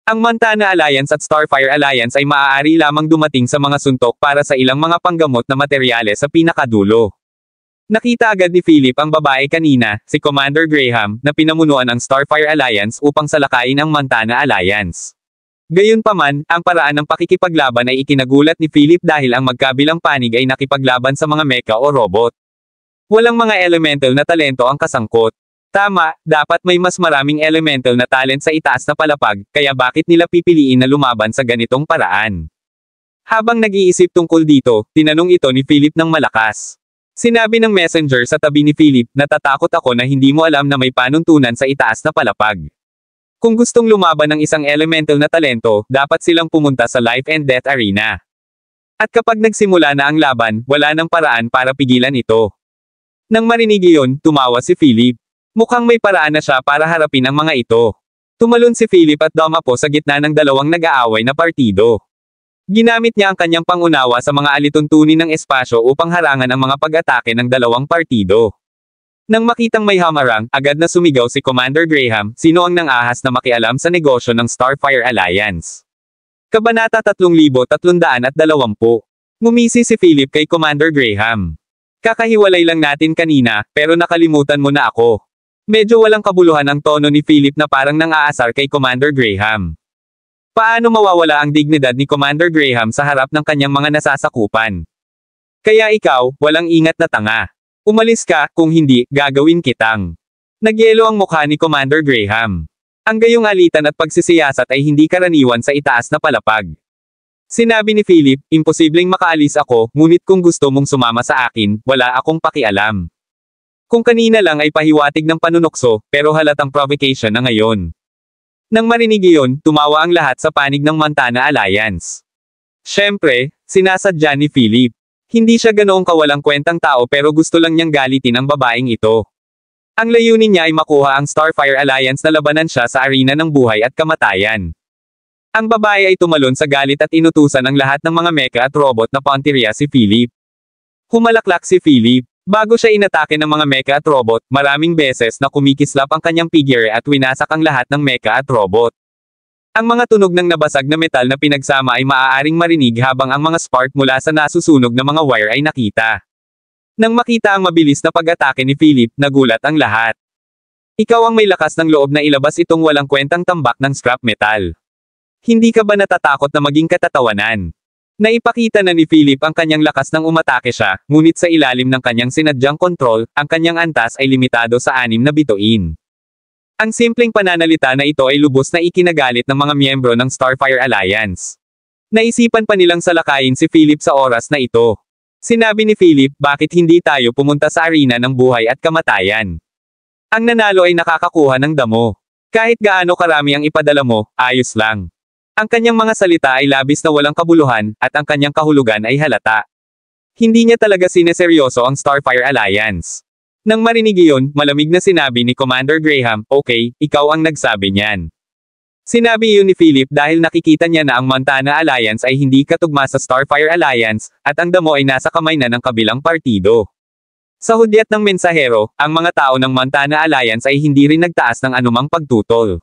Ang Montana Alliance at Starfire Alliance ay maaari lamang dumating sa mga suntok para sa ilang mga panggamot na materyales sa pinakadulo. Nakita agad ni Philip ang babae kanina, si Commander Graham, na pinamunuan ng Starfire Alliance upang salakayin ang Montana Alliance. Gayunpaman, ang paraan ng pakikipaglaban ay ikinagulat ni Philip dahil ang magkabilang panig ay nakipaglaban sa mga mecha o robot. Walang mga elemental na talento ang kasangkot. Tama, dapat may mas maraming elemental na talent sa itaas na palapag, kaya bakit nila pipiliin na lumaban sa ganitong paraan? Habang nag-iisip tungkol dito, tinanong ito ni Philip ng malakas. Sinabi ng messenger sa tabi ni Philip, natatakot ako na hindi mo alam na may panuntunan sa itaas na palapag. Kung gustong lumaban ng isang elemental na talento, dapat silang pumunta sa life and death arena. At kapag nagsimula na ang laban, wala nang paraan para pigilan ito. Nang marinig iyon, tumawa si Philip. Mukhang may paraan na siya para harapin ang mga ito. Tumalon si Philip at dumapo sa gitna ng dalawang nag-aaway na partido. Ginamit niya ang kanyang pangunawa sa mga alituntunin ng espasyo upang harangan ang mga pag-atake ng dalawang partido. Nang makitang may hamarang, agad na sumigaw si Commander Graham, sino ang nang-ahas na makialam sa negosyo ng Starfire Alliance. Kabanata 3320. Ngumisi si Philip kay Commander Graham. Kakahiwalay lang natin kanina, pero nakalimutan mo na ako. Medyo walang kabuluhan ang tono ni Philip na parang nang-aasar kay Commander Graham. Paano mawawala ang dignidad ni Commander Graham sa harap ng kanyang mga nasasakupan? Kaya ikaw, walang ingat na tanga. Umalis ka, kung hindi, gagawin kitang. Nagyelo ang mukha ni Commander Graham. Ang gayong alitan at pagsisiyasat ay hindi karaniwan sa itaas na palapag. Sinabi ni Philip, imposibleng makaalis ako, ngunit kung gusto mong sumama sa akin, wala akong pakialam. Kung kanina lang ay pahiwatig ng panunokso, pero halatang provocation na ngayon. Nang marinig iyon, tumawa ang lahat sa panig ng Montana Alliance. Siyempre, sinasadya ni Philip. Hindi siya ganoong kawalang kwentang tao pero gusto lang niyang galitin ang babaeng ito. Ang layunin niya ay makuha ang Starfire Alliance na labanan siya sa arena ng buhay at kamatayan. Ang babae ay tumalon sa galit at inutusan ang lahat ng mga mecha at robot na pauntirya si Philip. Humalaklak si Philip. Bago siya inatake ng mga mecha at robot, maraming beses na kumikislap ang kanyang figure at winasak ang lahat ng mecha at robot. Ang mga tunog ng nabasag na metal na pinagsama ay maaaring marinig habang ang mga spark mula sa nasusunog na mga wire ay nakita. Nang makita ang mabilis na pag-atake ni Philip, nagulat ang lahat. Ikaw ang may lakas ng loob na ilabas itong walang kwentang tambak ng scrap metal. Hindi ka ba natatakot na maging katatawanan? Naipakita na ni Philip ang kanyang lakas nang umatake siya, ngunit sa ilalim ng kanyang sinadyang kontrol, ang kanyang antas ay limitado sa 6 na bituin. Ang simpleng pananalita na ito ay lubos na ikinagalit ng mga miyembro ng Starfire Alliance. Naisipan pa nilang salakayin si Philip sa oras na ito. Sinabi ni Philip, bakit hindi tayo pumunta sa arena ng buhay at kamatayan? Ang nanalo ay nakakakuha ng damo. Kahit gaano karami ang ipadala mo, ayos lang. Ang kanyang mga salita ay labis na walang kabuluhan, at ang kanyang kahulugan ay halata. Hindi niya talaga sineseryoso ang Starfire Alliance. Nang marinig iyon, malamig na sinabi ni Commander Graham, okay, ikaw ang nagsabi niyan. Sinabi iyon ni Philip dahil nakikita niya na ang Montana Alliance ay hindi katugma sa Starfire Alliance, at ang damo ay nasa kamay na ng kabilang partido. Sa hudyat ng mensahero, ang mga tao ng Montana Alliance ay hindi rin nagtaas ng anumang pagtutol.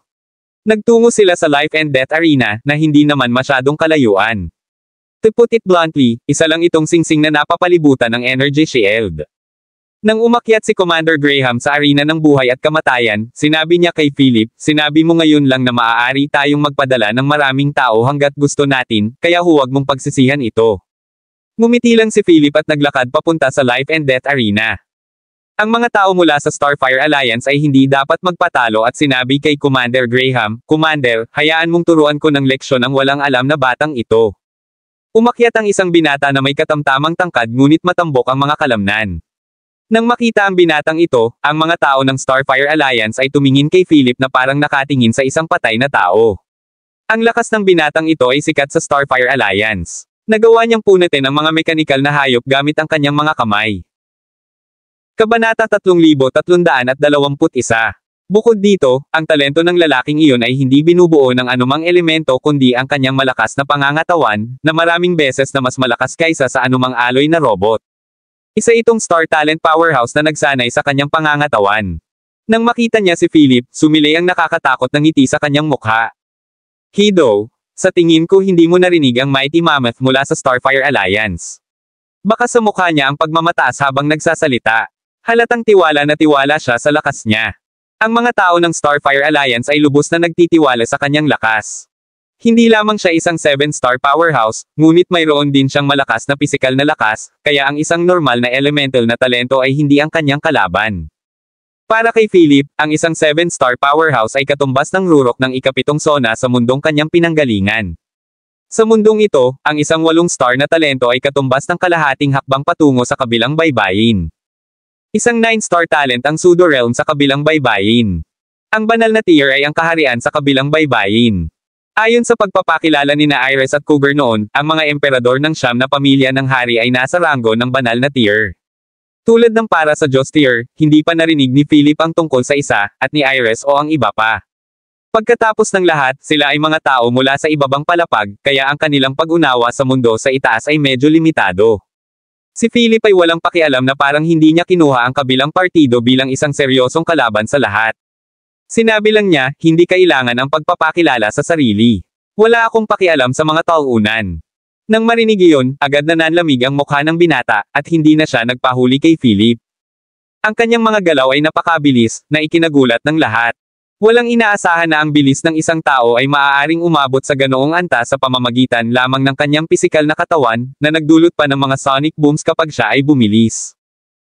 Nagtungo sila sa life and death arena, na hindi naman masyadong kalayuan. To put it bluntly, isa lang itong singsing na napapalibutan ng energy shield. Nang umakyat si Commander Graham sa arena ng buhay at kamatayan, sinabi niya kay Philip, sinabi mo ngayon lang na maaari tayong magpadala ng maraming tao hanggat gusto natin, kaya huwag mong pagsisihan ito. Ngumiti lang si Philip at naglakad papunta sa Life and Death Arena. Ang mga tao mula sa Starfire Alliance ay hindi dapat magpatalo at sinabi kay Commander Graham, Commander, hayaan mong turuan ko ng leksyon ang walang alam na batang ito. Umakyat ang isang binata na may katamtamang tangkad ngunit matambok ang mga kalamnan. Nang makita ang binatang ito, ang mga tao ng Starfire Alliance ay tumingin kay Philip na parang nakatingin sa isang patay na tao. Ang lakas ng binatang ito ay sikat sa Starfire Alliance. Nagawa niyang punitin ang mga mekanikal na hayop gamit ang kanyang mga kamay. Kabanata 3321. Bukod dito, ang talento ng lalaking iyon ay hindi binubuo ng anumang elemento kundi ang kanyang malakas na pangangatawan, na maraming beses na mas malakas kaysa sa anumang alloy na robot. Isa itong star talent powerhouse na nagsanay sa kanyang pangangatawan. Nang makita niya si Philip, sumilay ang nakakatakot na ngiti sa kanyang mukha. Kido, sa tingin ko hindi mo narinig ang Mighty Mammoth mula sa Starfire Alliance. Baka sa mukha niya ang pagmamataas habang nagsasalita. Halatang tiwala na tiwala siya sa lakas niya. Ang mga tao ng Starfire Alliance ay lubos na nagtitiwala sa kanyang lakas. Hindi lamang siya isang 7-star powerhouse, ngunit mayroon din siyang malakas na pisikal na lakas, kaya ang isang normal na elemental na talento ay hindi ang kanyang kalaban. Para kay Philip, ang isang 7-star powerhouse ay katumbas ng rurok ng ikapitong zona sa mundong kanyang pinanggalingan. Sa mundong ito, ang isang 8-star na talento ay katumbas ng kalahating hakbang patungo sa kabilang baybayin. Isang 9-star talent ang Pseudo Realm sa kabilang baybayin. Ang banal na tier ay ang kaharian sa kabilang baybayin. Ayon sa pagpapakilala ni na Iris at Cougar noon, ang mga emperador ng siyam na pamilya ng hari ay nasa ranggo ng banal na tier. Tulad ng para sa Diyos tier, hindi pa narinig ni Philip ang tungkol sa isa, at ni Iris o ang iba pa. Pagkatapos ng lahat, sila ay mga tao mula sa ibabang palapag, kaya ang kanilang pag-unawa sa mundo sa itaas ay medyo limitado. Si Philip ay walang pakialam na parang hindi niya kinuha ang kabilang partido bilang isang seryosong kalaban sa lahat. Sinabi lang niya, hindi kailangan ang pagpapakilala sa sarili. Wala akong pakialam sa mga tauunan. Nang marinig iyon, agad na nanlamig ang mukha ng binata, at hindi na siya nagpahuli kay Philip. Ang kanyang mga galaw ay napakabilis, na ikinagulat ng lahat. Walang inaasahan na ang bilis ng isang tao ay maaaring umabot sa ganoong antas sa pamamagitan lamang ng kanyang pisikal na katawan, na nagdulot pa ng mga sonic booms kapag siya ay bumilis.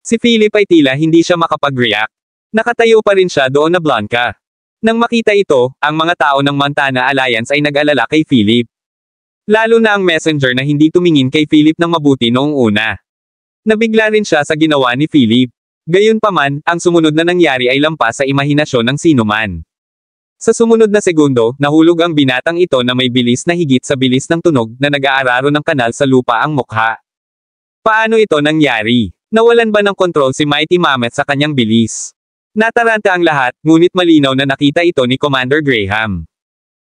Si Philip ay tila hindi siya makapag-react. Nakatayo pa rin siya doon na Blanca. Nang makita ito, ang mga tao ng Montana Alliance ay nag-alala kay Philip. Lalo na ang messenger na hindi tumingin kay Philip ng mabuti noong una. Nabigla rin siya sa ginawa ni Philip. Gayunpaman, ang sumunod na nangyari ay lampas sa imahinasyon ng sinuman. Sa sumunod na segundo, nahulog ang binatang ito na may bilis na higit sa bilis ng tunog na nag-aararo ng kanal sa lupa ang mukha. Paano ito nangyari? Nawalan ba ng kontrol si Mighty Mammoth sa kanyang bilis? Nataranta ang lahat, ngunit malinaw na nakita ito ni Commander Graham.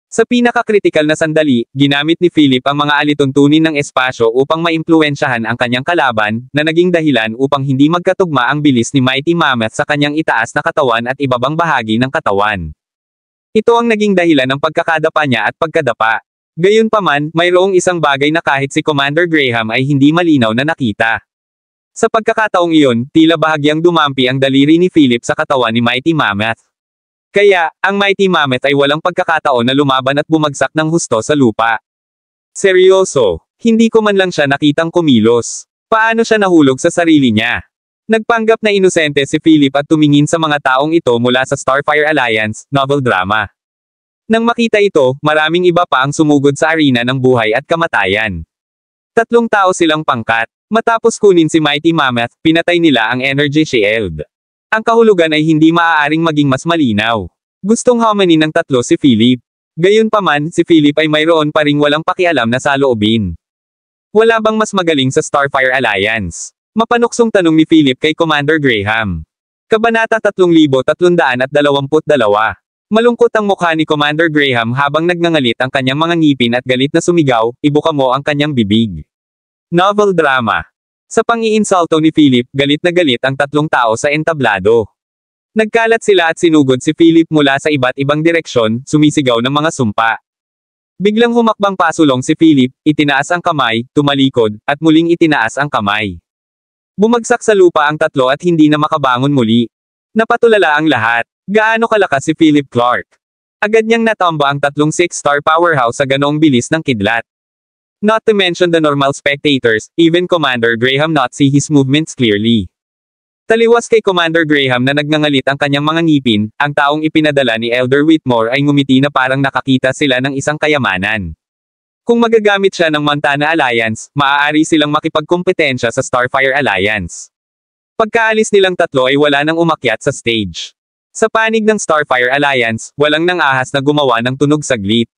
Sa pinakakritikal na sandali, ginamit ni Philip ang mga alituntunin ng espasyo upang maimpluwensyahan ang kanyang kalaban, na naging dahilan upang hindi magkatugma ang bilis ni Mighty Mammoth sa kanyang itaas na katawan at ibabang bahagi ng katawan. Ito ang naging dahilan ng pagkakadapa niya at pagkadapa. Gayunpaman, mayroong isang bagay na kahit si Commander Graham ay hindi malinaw na nakita. Sa pagkakataong iyon, tila bahagyang dumampi ang daliri ni Philip sa katawan ni Mighty Mammoth. Kaya, ang Mighty Mammoth ay walang pagkakataon na lumaban at bumagsak ng husto sa lupa. Seryoso, hindi ko man lang siya nakitang kumilos. Paano siya nahulog sa sarili niya? Nagpanggap na inosente si Philip at tumingin sa mga taong ito mula sa Starfire Alliance, novel drama. Nang makita ito, maraming iba pa ang sumugod sa arena ng buhay at kamatayan. 3 tao silang pangkat. Matapos kunin si Mighty Mammoth, pinatay nila ang energy shield. Ang kahulugan ay hindi maaaring maging mas malinaw. Gustong hamanin ng 3 si Philip. Gayunpaman, si Philip ay mayroon pa ring walang pakialam na saloobin. Wala bang mas magaling sa Starfire Alliance? Mapanuksong tanong ni Philip kay Commander Graham. Kabanata 3322. Malungkot ang mukha ni Commander Graham habang nagngangalit ang kanyang mga ngipin at galit na sumigaw, ibuka mo ang kanyang bibig. Novel drama. Sa pang-iinsulto ni Philip, galit na galit ang 3 tao sa entablado. Nagkalat sila at sinugod si Philip mula sa iba't ibang direksyon, sumisigaw ng mga sumpa. Biglang humakbang pasulong si Philip, itinaas ang kamay, tumalikod, at muling itinaas ang kamay. Bumagsak sa lupa ang tatlo at hindi na makabangon muli. Napatulala ang lahat. Gaano kalakas si Philip Clark? Agad niyang natamba ang tatlong 6-star powerhouse sa ganoong bilis ng kidlat. Not to mention the normal spectators, even Commander Graham not see his movements clearly. Taliwas kay Commander Graham na nagngangalit ang kanyang mga ngipin, ang taong ipinadala ni Elder Whitmore ay ngumiti na parang nakakita sila ng isang kayamanan. Kung magagamit siya ng Montana Alliance, maaari silang makipagkompetensya sa Starfire Alliance. Pagkaalis nilang tatlo ay wala nang umakyat sa stage. Sa panig ng Starfire Alliance, walang nangahas na gumawa ng tunog saglit.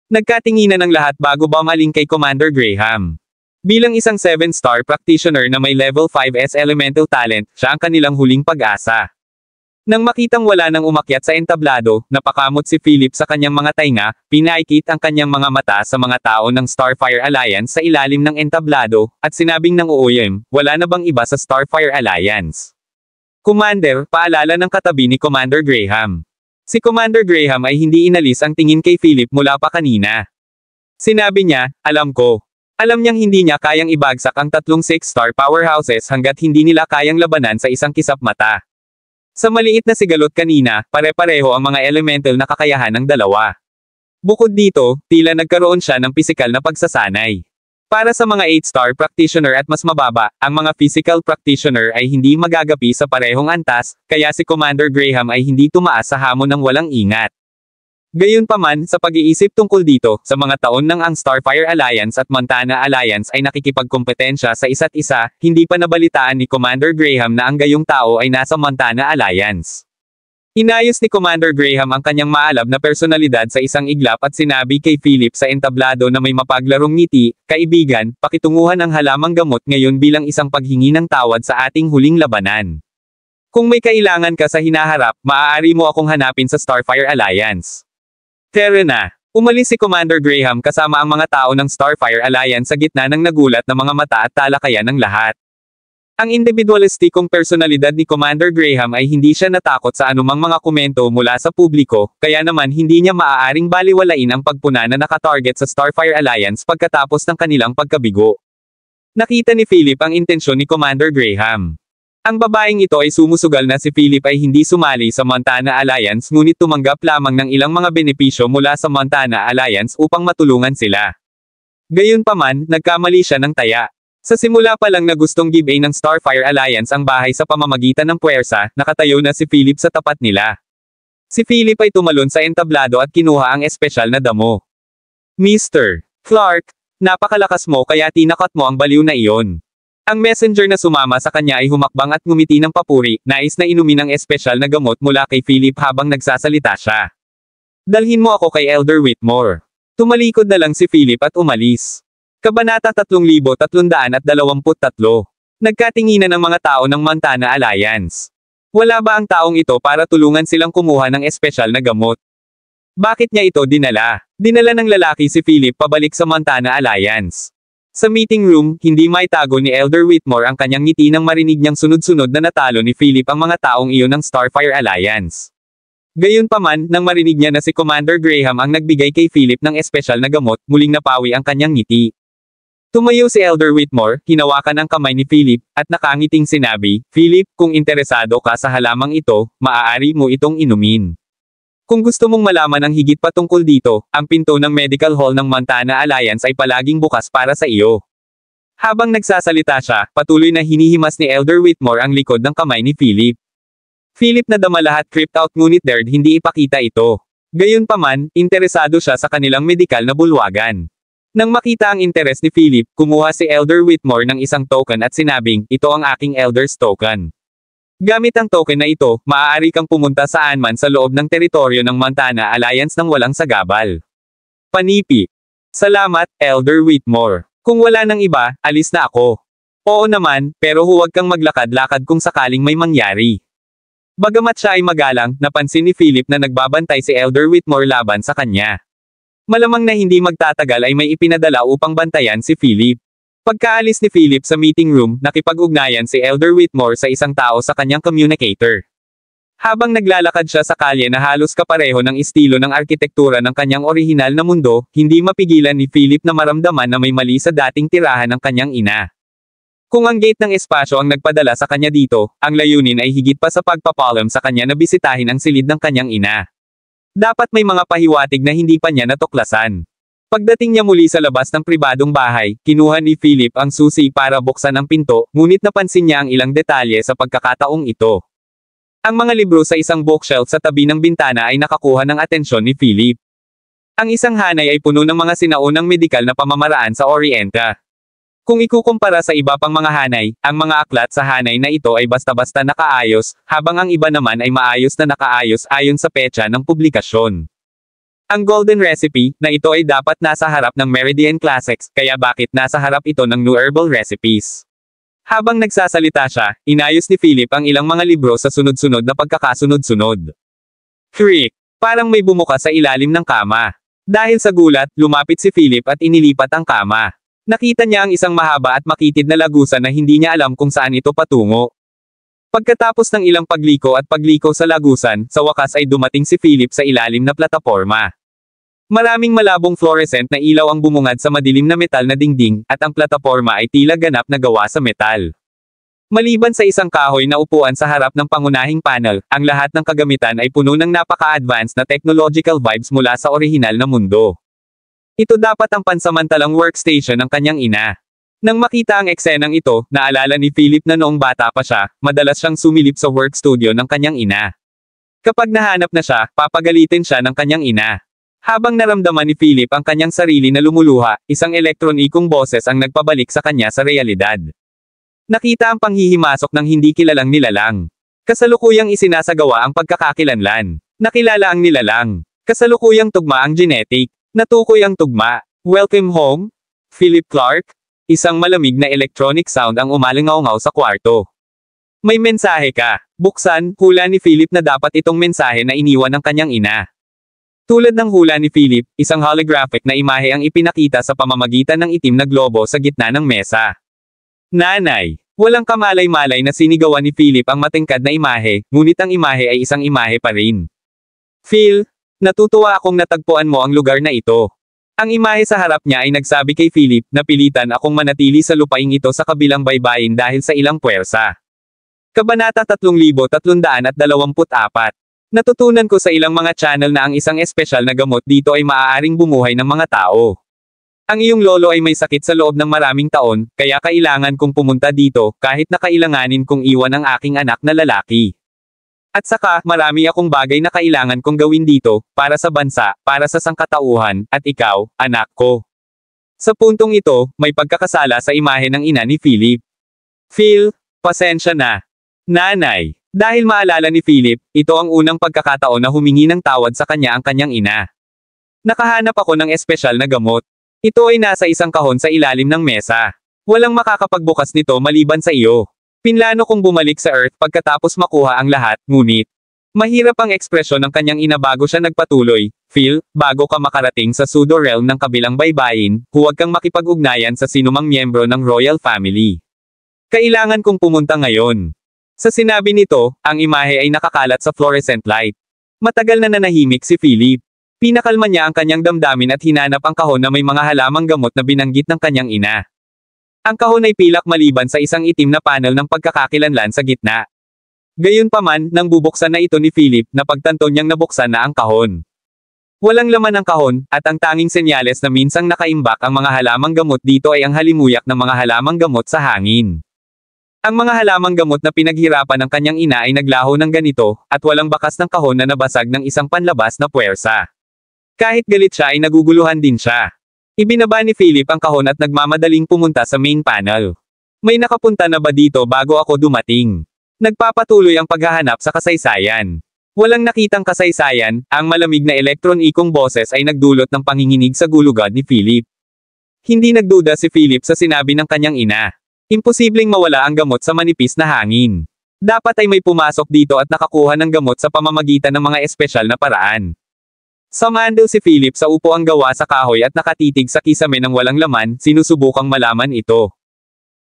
Nagkatinginan ng lahat bago bumaling kay Commander Graham. Bilang isang 7-star practitioner na may level 5S elemental talent, siya ang kanilang huling pag-asa. Nang makitang wala nang umakyat sa entablado, napakamot si Philip sa kanyang mga tainga, pinaikit ang kanyang mga mata sa mga tao ng Starfire Alliance sa ilalim ng entablado, at sinabing ng uuyam, wala na bang iba sa Starfire Alliance? Commander, paalala ng katabi ni Commander Graham. Si Commander Graham ay hindi inalis ang tingin kay Philip mula pa kanina. Sinabi niya, alam ko. Alam niyang hindi niya kayang ibagsak ang tatlong 6-star powerhouses hanggat hindi nila kayang labanan sa isang kisap mata. Sa maliit na sigalot kanina, pare-pareho ang mga elemental na kakayahan ng dalawa. Bukod dito, tila nagkaroon siya ng pisikal na pagsasanay. Para sa mga 8-star practitioner at mas mababa, ang mga physical practitioner ay hindi magagapi sa parehong antas, kaya si Commander Graham ay hindi tumaas sa hamon ng walang ingat. Gayunpaman, sa pag-iisip tungkol dito, sa mga taon nang ang Starfire Alliance at Montana Alliance ay nakikipagkompetensya sa isa't isa, hindi pa nabalitaan ni Commander Graham na ang gayong tao ay nasa Montana Alliance. Inayos ni Commander Graham ang kanyang maalab na personalidad sa isang iglap at sinabi kay Philip sa entablado na may mapaglarong ngiti, kaibigan, pakitunguhan ang halamang gamot ngayon bilang isang paghingi ng tawad sa ating huling labanan. Kung may kailangan ka sa hinaharap, maaari mo akong hanapin sa Starfire Alliance. Tara na. Umalis si Commander Graham kasama ang mga tao ng Starfire Alliance sa gitna ng nagulat na mga mata at talakayan ng lahat. Ang individualistikong personalidad ni Commander Graham ay hindi siya natakot sa anumang mga komento mula sa publiko, kaya naman hindi niya maaaring baliwalain ang pagpuna na nakatarget sa Starfire Alliance pagkatapos ng kanilang pagkabigo. Nakita ni Philip ang intensyon ni Commander Graham. Ang babaeng ito ay sumusugal na si Philip ay hindi sumali sa Montana Alliance ngunit tumanggap lamang ng ilang mga benepisyo mula sa Montana Alliance upang matulungan sila. Gayunpaman, nagkamali siya ng taya. Sa simula pa lang na gustong give-in ng Starfire Alliance ang bahay sa pamamagitan ng puwersa, nakatayo na si Philip sa tapat nila. Si Philip ay tumalon sa entablado at kinuha ang espesyal na damo. Mr. Clark, napakalakas mo kaya tinakat mo ang baliw na iyon. Ang messenger na sumama sa kanya ay humakbang at ngumiti ng papuri, nais na inumin ang espesyal na gamot mula kay Philip habang nagsasalita siya. Dalhin mo ako kay Elder Whitmore. Tumalikod na lang si Philip at umalis. Kabanata 3323. Nagkatinginan ng mga tao ng Montana Alliance. Wala ba ang taong ito para tulungan silang kumuha ng espesyal na gamot? Bakit niya ito dinala? Dinala ng lalaki si Philip pabalik sa Montana Alliance. Sa meeting room, hindi maitago ni Elder Whitmore ang kanyang ngiti nang marinig niyang sunod-sunod na natalo ni Philip ang mga taong iyon ng Starfire Alliance. Gayunpaman, nang marinig niya na si Commander Graham ang nagbigay kay Philip ng espesyal na gamot, muling napawi ang kanyang ngiti. Tumayo si Elder Whitmore, hinawakan ang kamay ni Philip, at nakangiting sinabi, Philip, kung interesado ka sa halamang ito, maaari mo itong inumin. Kung gusto mong malaman ang higit pa tungkol dito, ang pinto ng Medical Hall ng Montana Alliance ay palaging bukas para sa iyo. Habang nagsasalita siya, patuloy na hinihimas ni Elder Whitmore ang likod ng kamay ni Philip. Philip na dama lahat creeped out ngunit dared hindi ipakita ito. Gayunpaman, interesado siya sa kanilang medikal na bulwagan. Nang makita ang interes ni Philip, kumuha si Elder Whitmore ng isang token at sinabing, ito ang aking Elder's Token. Gamit ang token na ito, maaari kang pumunta saan man sa loob ng teritoryo ng Montana Alliance nang walang sagabal. Panipi. Salamat, Elder Whitmore. Kung wala nang iba, alis na ako. Oo naman, pero huwag kang maglakad-lakad kung sakaling may mangyari. Bagamat siya ay magalang, napansin ni Philip na nagbabantay si Elder Whitmore laban sa kanya. Malamang na hindi magtatagal ay may ipinadala upang bantayan si Philip. Pagkaalis ni Philip sa meeting room, nakipag-ugnayan si Elder Whitmore sa isang tao sa kanyang communicator. Habang naglalakad siya sa kalye na halos kapareho ng estilo ng arkitektura ng kanyang orihinal na mundo, hindi mapigilan ni Philip na maramdaman na may mali sa dating tirahan ng kanyang ina. Kung ang gate ng espasyo ang nagpadala sa kanya dito, ang layunin ay higit pa sa pagpapalam sa kanya na bisitahin ang silid ng kanyang ina. Dapat may mga pahiwatig na hindi pa niya natuklasan. Pagdating niya muli sa labas ng pribadong bahay, kinuha ni Philip ang susi para buksan ang pinto, ngunit napansin niya ang ilang detalye sa pagkakataong ito. Ang mga libro sa isang bookshelf sa tabi ng bintana ay nakakuha ng atensyon ni Philip. Ang isang hanay ay puno ng mga sinaunang medikal na pamamaraan sa Orienta. Kung ikukumpara sa iba pang mga hanay, ang mga aklat sa hanay na ito ay basta-basta nakaayos, habang ang iba naman ay maayos na nakaayos ayon sa petsa ng publikasyon. Ang Golden Recipe, na ito ay dapat nasa harap ng Meridian Classics, kaya bakit nasa harap ito ng New Herbal Recipes? Habang nagsasalita siya, inayos ni Philip ang ilang mga libro sa sunod-sunod na pagkakasunod-sunod. Creak! Parang may bumuka sa ilalim ng kama. Dahil sa gulat, lumapit si Philip at inilipat ang kama. Nakita niya ang isang mahaba at makitid na lagusan na hindi niya alam kung saan ito patungo. Pagkatapos ng ilang pagliko at pagliko sa lagusan, sa wakas ay dumating si Philip sa ilalim na plataporma. Maraming malabong fluorescent na ilaw ang bumungad sa madilim na metal na dingding, at ang plataporma ay tila ganap na gawa sa metal. Maliban sa isang kahoy na upuan sa harap ng pangunahing panel, ang lahat ng kagamitan ay puno ng napaka-advanced na technological vibes mula sa orihinal na mundo. Ito dapat ang pansamantalang workstation ng kanyang ina. Nang makita ang eksenang ito, naalala ni Philip na noong bata pa siya, madalas siyang sumilip sa work studio ng kanyang ina. Kapag nahanap na siya, papagalitin siya ng kanyang ina. Habang naramdaman ni Philip ang kanyang sarili na lumuluha, isang elektronikong boses ang nagpabalik sa kanya sa realidad. Nakita ang panghihimasok ng hindi kilalang nilalang. Kasalukuyang isinasagawa ang pagkakakilanlan. Nakilala ang nilalang. Kasalukuyang tugma ang genetic. Natukoy ang tugma. Welcome home, Philip Clark. Isang malamig na electronic sound ang umalingaw-ngaw sa kwarto. May mensahe ka. Buksan, hula ni Philip na dapat itong mensahe na iniwan ng kanyang ina. Tulad ng hula ni Philip, isang holographic na imahe ang ipinakita sa pamamagitan ng itim na globo sa gitna ng mesa. Nanay. Walang kamalay-malay na sinigawan ni Philip ang matingkad na imahe, ngunit ang imahe ay isang imahe pa rin. Phil, natutuwa akong natagpuan mo ang lugar na ito. Ang imahe sa harap niya ay nagsabi kay Philip, napilitan akong manatili sa lupaing ito sa kabilang baybayin dahil sa ilang puwersa. Kabanata 3324. Natutunan ko sa ilang mga channel na ang isang espesyal na gamot dito ay maaaring bumuhay ng mga tao. Ang iyong lolo ay may sakit sa loob ng maraming taon, kaya kailangan kong pumunta dito, kahit na kailanganin kong iwan ang aking anak na lalaki. At saka, marami akong bagay na kailangan kong gawin dito, para sa bansa, para sa sangkatauhan, at ikaw, anak ko. Sa puntong ito, may pagkakasala sa imahe ng ina ni Philip. Phil, pasensya na. Nanay. Dahil maalala ni Philip, ito ang unang pagkakataon na humingi ng tawad sa kanya ang kanyang ina. Nakahanap ako ng espesyal na gamot. Ito ay nasa isang kahon sa ilalim ng mesa. Walang makakapagbukas nito maliban sa iyo. Pinlano kong bumalik sa Earth pagkatapos makuha ang lahat, ngunit mahirap ang ekspresyon ng kanyang ina bago siya nagpatuloy. Phil, bago ka makarating sa pseudo realm ng kabilang baybayin, huwag kang makipag-ugnayan sa sinumang miyembro ng royal family. Kailangan kong pumunta ngayon. Sa sinabi nito, ang imahe ay nakakalat sa fluorescent light. Matagal na nanahimik si Philip. Pinakalma niya ang kanyang damdamin at hinanap ang kahon na may mga halamang gamot na binanggit ng kanyang ina. Ang kahon ay pilak maliban sa isang itim na panel ng pagkakakilanlan sa gitna. Gayunpaman, nang bubuksan na ito ni Philip, napagtanto niyang nabuksan na ang kahon. Walang laman ang kahon, at ang tanging senyales na minsang nakaimbak ang mga halamang gamot dito ay ang halimuyak ng mga halamang gamot sa hangin. Ang mga halamang gamot na pinaghirapan ng kanyang ina ay naglaho ng ganito, at walang bakas ng kahon na nabasag ng isang panlabas na puwersa. Kahit galit siya ay naguguluhan din siya. Ibinaba ni Philip ang kahon at nagmamadaling pumunta sa main panel. May nakapunta na ba dito bago ako dumating? Nagpapatuloy ang paghahanap sa kasaysayan. Walang nakitang kasaysayan, ang malamig na elektronikong boses ay nagdulot ng panginginig sa gulugad ni Philip. Hindi nagduda si Philip sa sinabi ng kanyang ina. Imposibleng mawala ang gamot sa manipis na hangin. Dapat ay may pumasok dito at nakakuha ng gamot sa pamamagitan ng mga espesyal na paraan. Sumandal si Philip sa upuang gawa sa kahoy at nakatitig sa kisame ng walang laman, sinusubukang malaman ito.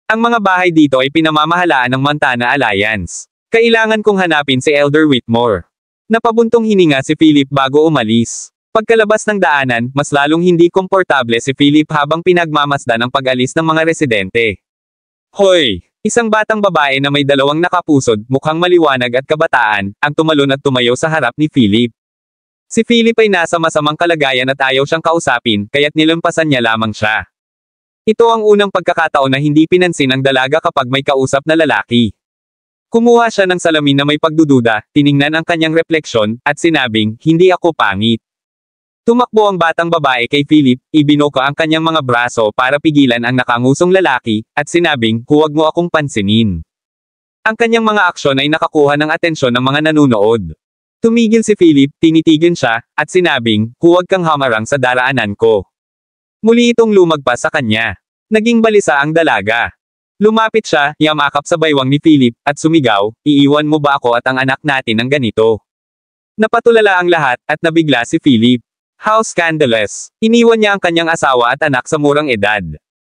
Ang mga bahay dito ay pinamamahalaan ng Montana Alliance. Kailangan kong hanapin si Elder Whitmore. Napabuntong hininga si Philip bago umalis. Pagkalabas ng daanan, mas lalong hindi komportable si Philip habang pinagmamasdan ang pag-alis ng mga residente. Hoy! Isang batang babae na may dalawang nakapusod, mukhang maliwanag at kabataan, ang tumalon at tumayo sa harap ni Philip. Si Philip ay nasa masamang kalagayan at ayaw siyang kausapin, kaya't nilampasan niya lamang siya. Ito ang unang pagkakataon na hindi pinansin ang dalaga kapag may kausap na lalaki. Kumuha siya ng salamin na may pagdududa, tiningnan ang kanyang refleksyon, at sinabing, "Hindi ako pangit." Tumakbo ang batang babae kay Philip, ibinoka ang kanyang mga braso para pigilan ang nakangusong lalaki, at sinabing, "Huwag mo akong pansinin." Ang kanyang mga aksyon ay nakakuha ng atensyon ng mga nanunood. Tumigil si Philip, tinitigan siya, at sinabing, "Huwag kang hamarang sa daraanan ko." Muli itong lumagpas sa kanya. Naging balisa ang dalaga. Lumapit siya, yamakap sa baywang ni Philip, at sumigaw, "Iiwan mo ba ako at ang anak natin ng ganito?" Napatulala ang lahat, at nabigla si Philip. How scandalous. Iniwan niya ang kanyang asawa at anak sa murang edad.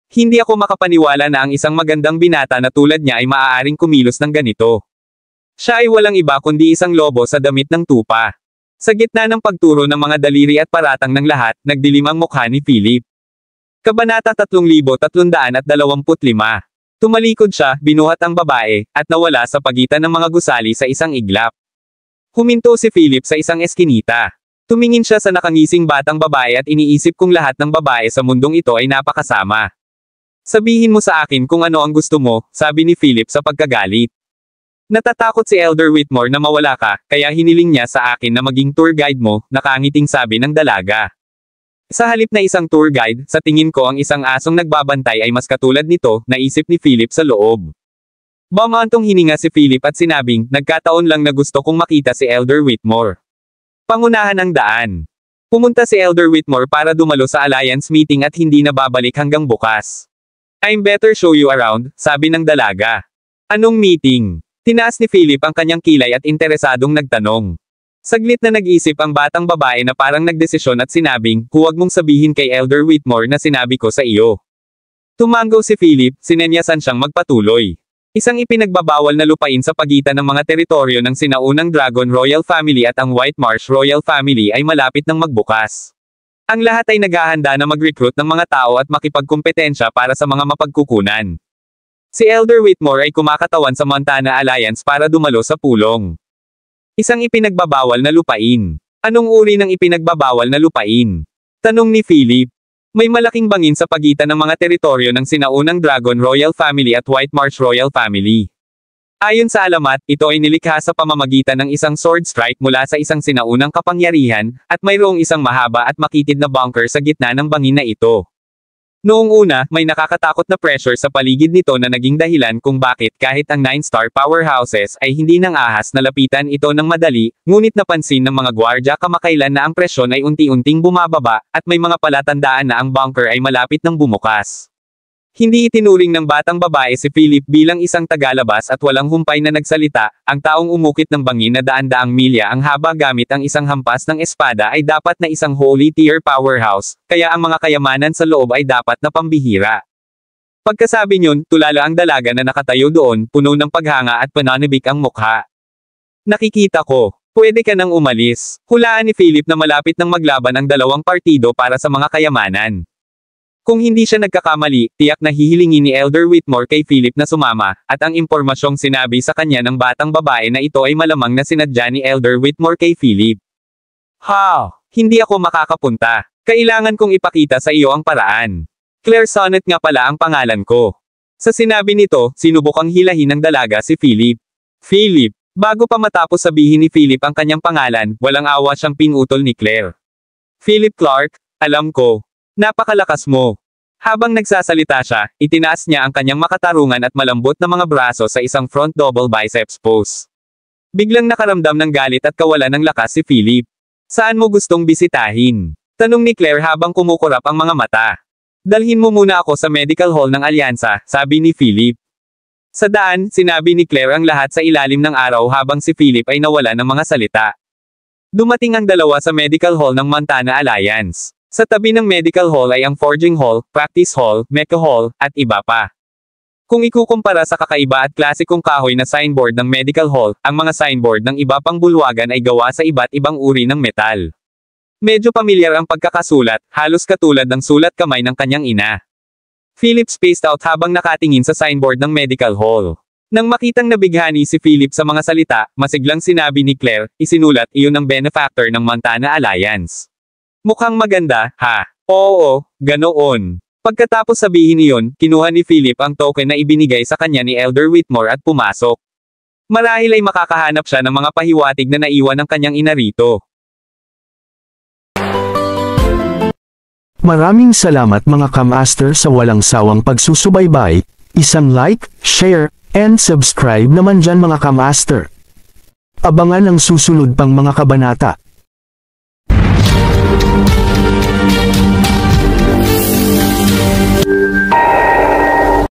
Hindi ako makapaniwala na ang isang magandang binata na tulad niya ay maaaring kumilos ng ganito. Siya ay walang iba kundi isang lobo sa damit ng tupa. Sa gitna ng pagturo ng mga daliri at paratang ng lahat, nagdilim ang mukha ni Philip. Kabanata 3325. Tumalikod siya, binuhat ang babae, at nawala sa pagitan ng mga gusali sa isang iglap. Huminto si Philip sa isang eskinita. Tumingin siya sa nakangising batang babae at iniisip kung lahat ng babae sa mundong ito ay napakasama. "Sabihin mo sa akin kung ano ang gusto mo," sabi ni Philip sa pagkagalit. "Natatakot si Elder Whitmore na mawala ka, kaya hiniling niya sa akin na maging tour guide mo," nakangiting sabi ng dalaga. Sa halip na isang tour guide, sa tingin ko ang isang asong nagbabantay ay mas katulad nito, naisip ni Philip sa loob. Bumantong hininga si Philip at sinabing, "Nagkataon lang na gusto kong makita si Elder Whitmore." Pangunahan ang daan. Pumunta si Elder Whitmore para dumalo sa Alliance meeting at hindi na babalik hanggang bukas. "I'm better show you around," sabi ng dalaga. "Anong meeting?" Tinaas ni Philip ang kanyang kilay at interesadong nagtanong. Saglit na nag-isip ang batang babae na parang nagdesisyon at sinabing, "Huwag mong sabihin kay Elder Whitmore na sinabi ko sa iyo." Tumanggaw si Philip, sinenyasan siyang magpatuloy. Isang ipinagbabawal na lupain sa pagitan ng mga teritoryo ng sinaunang Dragon Royal Family at ang White Marsh Royal Family ay malapit ng magbukas. Ang lahat ay naghahanda na mag-recruit ng mga tao at makipagkumpetensya para sa mga mapagkukunan. Si Elder Whitmore ay kumakatawan sa Montana Alliance para dumalo sa pulong. Isang ipinagbabawal na lupain. Anong uri ng ipinagbabawal na lupain? Tanong ni Philip. May malaking bangin sa pagitan ng mga teritoryo ng sinaunang Dragon Royal Family at White Marsh Royal Family. Ayon sa alamat, ito ay nilikha sa pamamagitan ng isang sword strike mula sa isang sinaunang kapangyarihan, at mayroong isang mahaba at makitid na bunker sa gitna ng bangin na ito. Noong una, may nakakatakot na pressure sa paligid nito na naging dahilan kung bakit kahit ang 9-star powerhouses ay hindi nang ahas na lapitan ito ng madali, ngunit napansin ng mga gwardya kamakailan na ang presyon ay unti-unting bumababa, at may mga palatandaan na ang bunker ay malapit ng bumukas. Hindi itinuring ng batang babae si Philip bilang isang tagalabas at walang humpay na nagsalita, ang taong umukit ng bangin na daan-daang milya ang haba gamit ang isang hampas ng espada ay dapat na isang holy tier powerhouse, kaya ang mga kayamanan sa loob ay dapat na pambihira. Pagkasabi niyon, tulala ang dalaga na nakatayo doon, puno ng paghanga at pananabik ang mukha. "Nakikita ko. Pwede ka nang umalis." Hulaan ni Philip na malapit nang maglaban ang dalawang partido para sa mga kayamanan. Kung hindi siya nagkakamali, tiyak na hihilingin ni Elder Whitmore kay Philip na sumama, at ang impormasyong sinabi sa kanya ng batang babae na ito ay malamang na sinadya ni Elder Whitmore kay Philip. Hindi ako makakapunta. Kailangan kong ipakita sa iyo ang paraan. Claire Sonnet nga pala ang pangalan ko. Sa sinabi nito, sinubukang hilahin ng dalaga si Philip. Philip. Bago pa matapos sabihin ni Philip ang kanyang pangalan, walang awa siyang pinutol ni Claire. "Philip Clark, alam ko. Napakalakas mo." Habang nagsasalita siya, itinaas niya ang kanyang makatarungan at malambot na mga braso sa isang front double biceps pose. Biglang nakaramdam ng galit at kawalan ng lakas si Philip. "Saan mo gustong bisitahin?" Tanong ni Claire habang kumukurap ang mga mata. "Dalhin mo muna ako sa medical hall ng Alyansa," sabi ni Philip. Sa daan, sinabi ni Claire ang lahat sa ilalim ng araw habang si Philip ay nawala ng mga salita. Dumating ang dalawa sa medical hall ng Montana Alliance. Sa tabi ng medical hall ay ang forging hall, practice hall, mecha hall, at iba pa. Kung ikukumpara sa kakaiba at klasikong kahoy na signboard ng medical hall, ang mga signboard ng iba pang bulwagan ay gawa sa iba't ibang uri ng metal. Medyo pamilyar ang pagkakasulat, halos katulad ng sulat kamay ng kanyang ina. Philip spaced out habang nakatingin sa signboard ng medical hall. Nang makitang nabighani si Philip sa mga salita, masiglang sinabi ni Claire, isinulat iyon ng benefactor ng Montana Alliance. Mukhang maganda, ha? Oo, ganoon. Pagkatapos sabihin iyon, kinuha ni Philip ang token na ibinigay sa kanya ni Elder Whitmore at pumasok. Marahil ay makakahanap siya ng mga pahiwatig na naiwan ng kanyang ina rito. Maraming salamat mga kamaster sa walang sawang pagsusubaybay, isang like, share, and subscribe naman dyan mga kamaster. Abangan ang susunod pang mga kabanata.